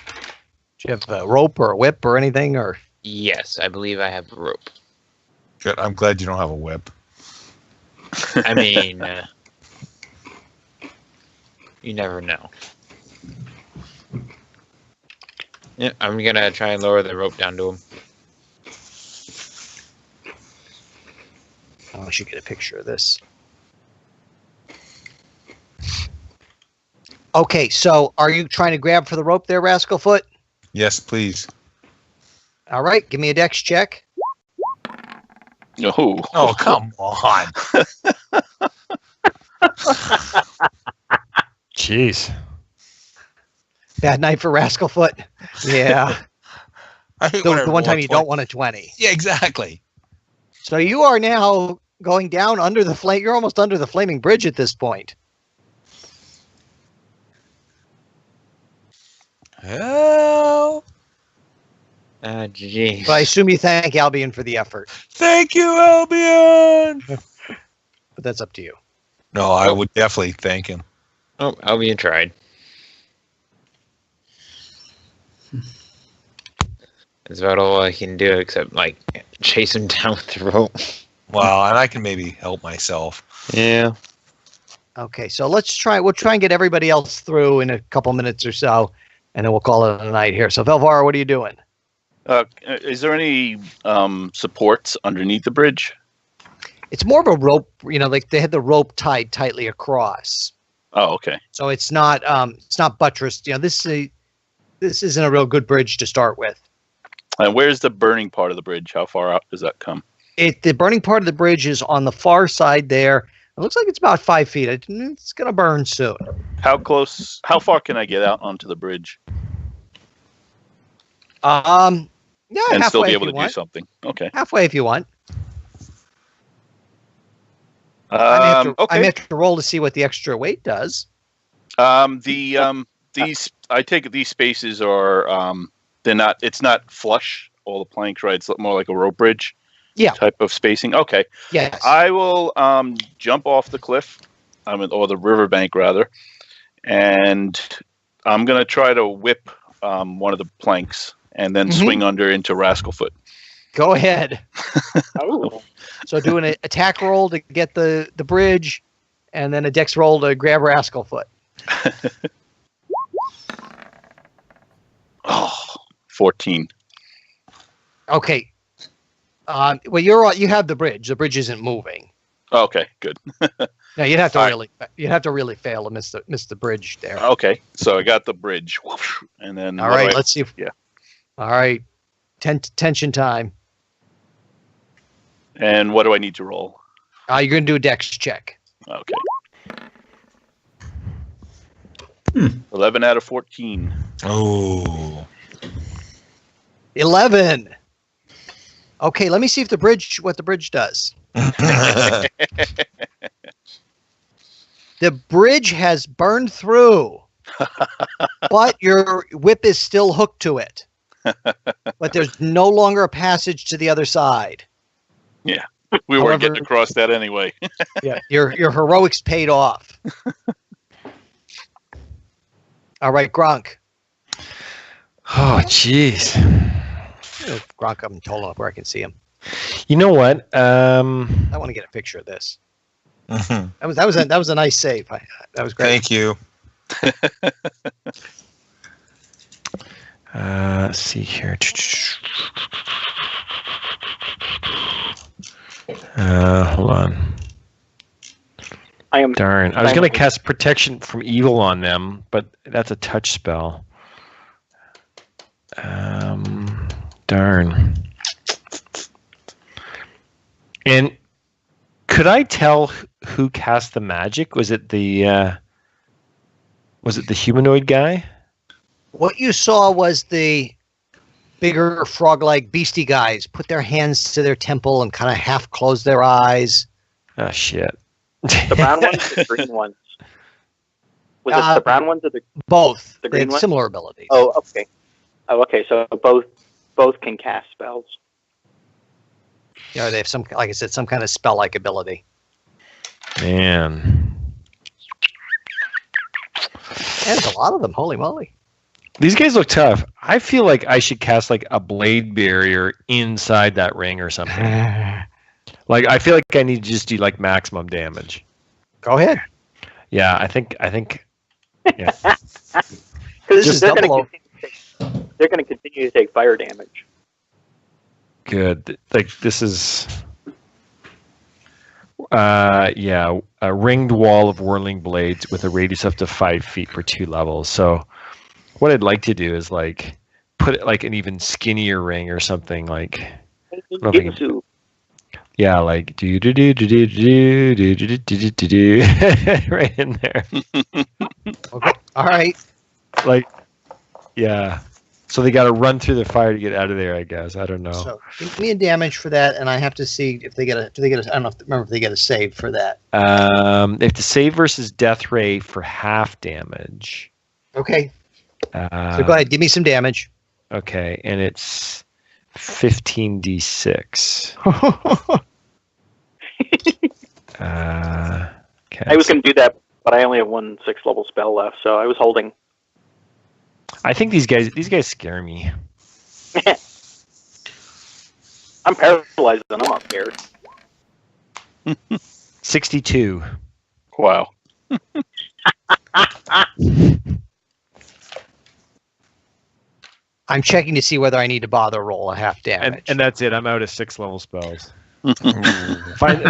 Do you have a rope or a whip or anything, or? Yes, I believe I have a rope. Good. I'm glad you don't have a whip. I mean, you never know. Yeah, I'm gonna try and lower the rope down to him. I should get a picture of this. Okay, so are you trying to grab for the rope there, Rascalfoot? Yes, please. All right, give me a dex check. Oh, Oh, come on. Jeez. Bad night for Rascalfoot. Yeah, I hate when I the one roll time a you 20. don't want a 20. Yeah, exactly. So you are now going down under the flame. You're almost under the flaming bridge at this point. Hell. Jeez. But I assume you thank Albion for the effort. Thank you, Albion. But that's up to you. No, I would definitely thank him. Oh, Albion tried. That's about all I can do except, chase him down with the rope. Well, and I can maybe help myself. Yeah. Okay, so we'll try and get everybody else through in a couple minutes or so, and then we'll call it a night here. So Velvara, what are you doing? is there any supports underneath the bridge? It's more of a rope, like they had the rope tied tightly across. Oh, okay. So it's not buttressed. This isn't a real good bridge to start with. And where's the burning part of the bridge? How far out does that come? The burning part of the bridge is on the far side there. It looks like it's about 5 feet. It's going to burn soon. How far can I get out onto the bridge? Yeah, and still be halfway able if to you do want. something. Okay. Halfway if you want. I may have to roll to see what the extra weight does. These I take it these spaces are they're not. It's not flush. All the planks, right? It's more like a rope bridge. Yeah. Type of spacing. Okay. Yes. I will jump off the cliff, or the riverbank rather, and I'm gonna try to whip one of the planks and then swing under into Rascalfoot. Go ahead. Oh. So do an attack roll to get the bridge, and then a dex roll to grab Rascalfoot. Oh, 14. Okay. Well, you have the bridge. The bridge isn't moving. Okay, good. Now you'd have to All really fail to miss the bridge there. Okay, so I got the bridge, and then All right, let's see. Yeah. All right. Tension time. And what do I need to roll? You're going to do a dex check. Okay. 11 out of 14. Oh. 11. Okay, let me see if what the bridge does. The bridge has burned through, but your whip is still hooked to it. But there's no longer a passage to the other side. Yeah, we weren't getting across that anyway. Yeah, your heroics paid off. All right, Gronk. Oh, jeez. Gronk, I'm told where I can see him. You know what? I want to get a picture of this. That was a nice save. That was great. Thank you. Let's see here. Hold on. Darn. I was going to cast Protection from Evil on them, but that's a touch spell. Darn. And could I tell who cast the magic? Was it the humanoid guy? What you saw was the bigger frog-like beastie guys put their hands to their temple and kind of half close their eyes. Oh, shit. The brown ones, the green ones. Was it the brown ones or the both? The They green had ones? similar abilities. Oh, okay. Oh, okay. So both can cast spells. They have some, like I said, some kind of spell-like ability. Man. There's a lot of them. Holy moly! These guys look tough. I feel like I should cast like a blade barrier inside that ring or something. Like I feel like I need to just do like maximum damage. Go ahead. Yeah, I think. Yeah. Because they're going to continue to take fire damage. Good. Like this is. A ringed wall of whirling blades with a radius up to 5 feet for 2 levels. So, what I'd like to do is like put it like an even skinnier ring or something like. Yeah, like do right in there. Okay. All right. Like, yeah. So they got to run through the fire to get out of there. I guess I don't know. So give me a damage for that, and I have to see if they get a. Do they get a? I don't know. Remember if they get a save for that. They have to save versus death ray for half damage. Okay. So go ahead. Give me some damage. Okay, and it's 15d6. Okay. I was going to do that, but I only have one 6th level spell left, so I was holding. I think these guys scare me. I'm paralyzed and I'm not scared. 62. Wow. I'm checking to see whether I need to bother roll a half damage. And that's it. I'm out of 6 level spells. Find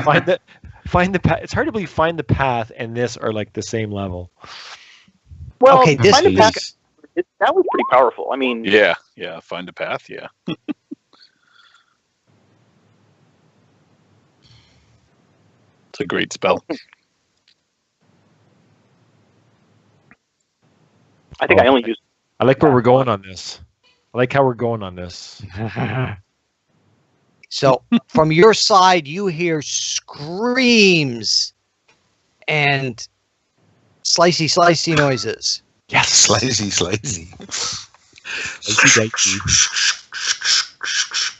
the path. It's hard to believe find the path and this are like the same level. Well, Okay, this find a path, Jeez. that was pretty powerful. I mean, Yeah, find a path, yeah. It's a great spell. I think I only used. I like where we're going on this. I like how we're going on this. So from your side, you hear screams and slicey noises. Yes. Slicey.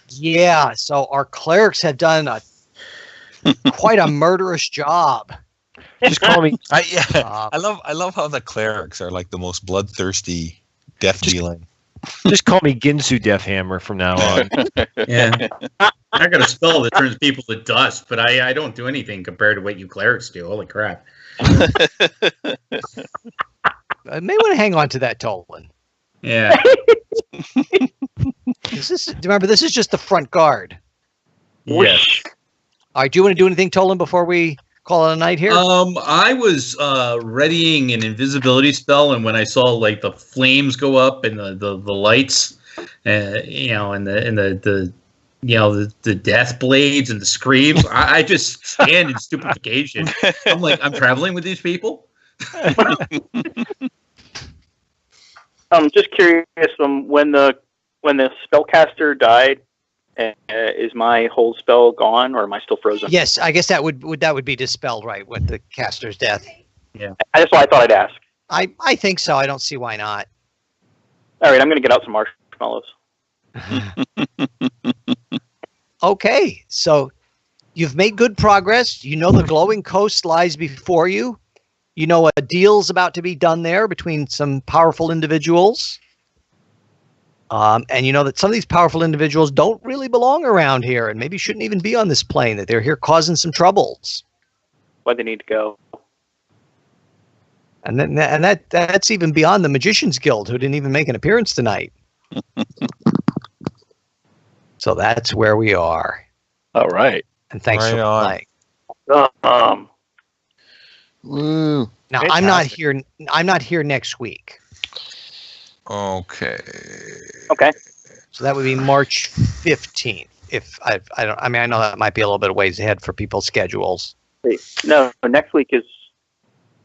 Yeah, so our clerics have done quite a murderous job. Just call me. I love how the clerics are like the most bloodthirsty, death dealing. Just call me Ginsu Deathhammer from now on. Yeah. I got a spell that turns people to dust, but I don't do anything compared to what you clerics do. Holy crap. I may want to hang on to that, Tolan. Yeah. Remember, this is just the front guard. Yes. All right, do you want to do anything, Tolan, before we call it a night here? I was readying an invisibility spell, and when I saw like the flames go up and the lights, and the death blades and the screams, I just stand in stupefaction. I'm like, I'm traveling with these people. I'm just curious. When the spellcaster died, is my whole spell gone, or am I still frozen? Yes, I guess that would be dispelled, right, with the caster's death. Yeah. That's why I thought I'd ask. I think so. I don't see why not. All right, I'm going to get out some marshmallows. Okay, so you've made good progress. You know the glowing coast lies before you. You know a deal's about to be done there between some powerful individuals. And you know that some of these powerful individuals don't really belong around here and maybe shouldn't even be on this plane, that they're here causing some troubles. Why they need to go? And that's even beyond the Magicians Guild, who didn't even make an appearance tonight. So that's where we are. All right. And thanks Right for on. playing. Woo. Now Fantastic. I'm not here next week. Okay. Okay. So that would be March 15th. If I know that might be a little bit of ways ahead for people's schedules. Wait, no, next week is.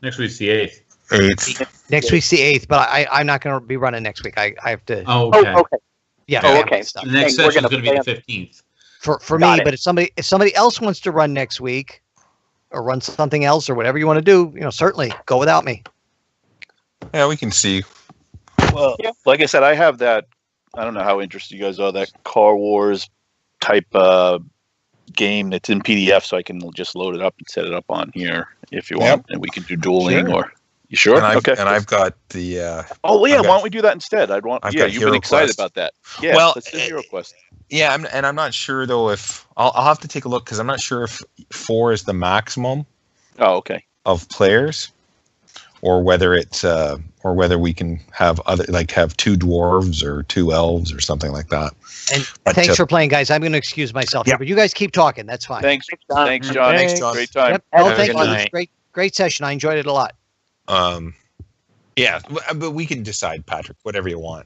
Next week's the 8th. Next week's the 8th, but I'm not going to be running next week. I have to. Oh, okay. Oh, okay. Yeah. Oh, family okay. stuff. The next We're session is gonna going to be play the 15th. For Got me, it. but if somebody else wants to run next week, or run something else, or whatever you want to do, certainly go without me. Yeah, we can see. Well, like I said, I have that. I don't know how interested you guys are. That Car Wars type game that's in PDF, so I can just load it up and set it up on here if you want, and we can do dueling. Sure. Or you sure? And I've got the. Oh yeah, I've got- why don't we do that instead? I've you've got been Hero excited Quest. about that. Yeah, Well, let's do Hero Quest. Yeah, I'm not sure though if I'll have to take a look because I'm not sure if 4 is the maximum Oh, okay. of players, or whether it's or whether we can have have 2 dwarves or 2 elves or something like that. And But, thanks for playing, guys. I'm going to excuse myself here, Yep. but you guys keep talking. That's fine. Thanks, John. thanks, John. Thanks, John. Great time. Yep. Have No, a thank good you. night. Great session. I enjoyed it a lot. Yeah, but we can decide, Patrick, whatever you want.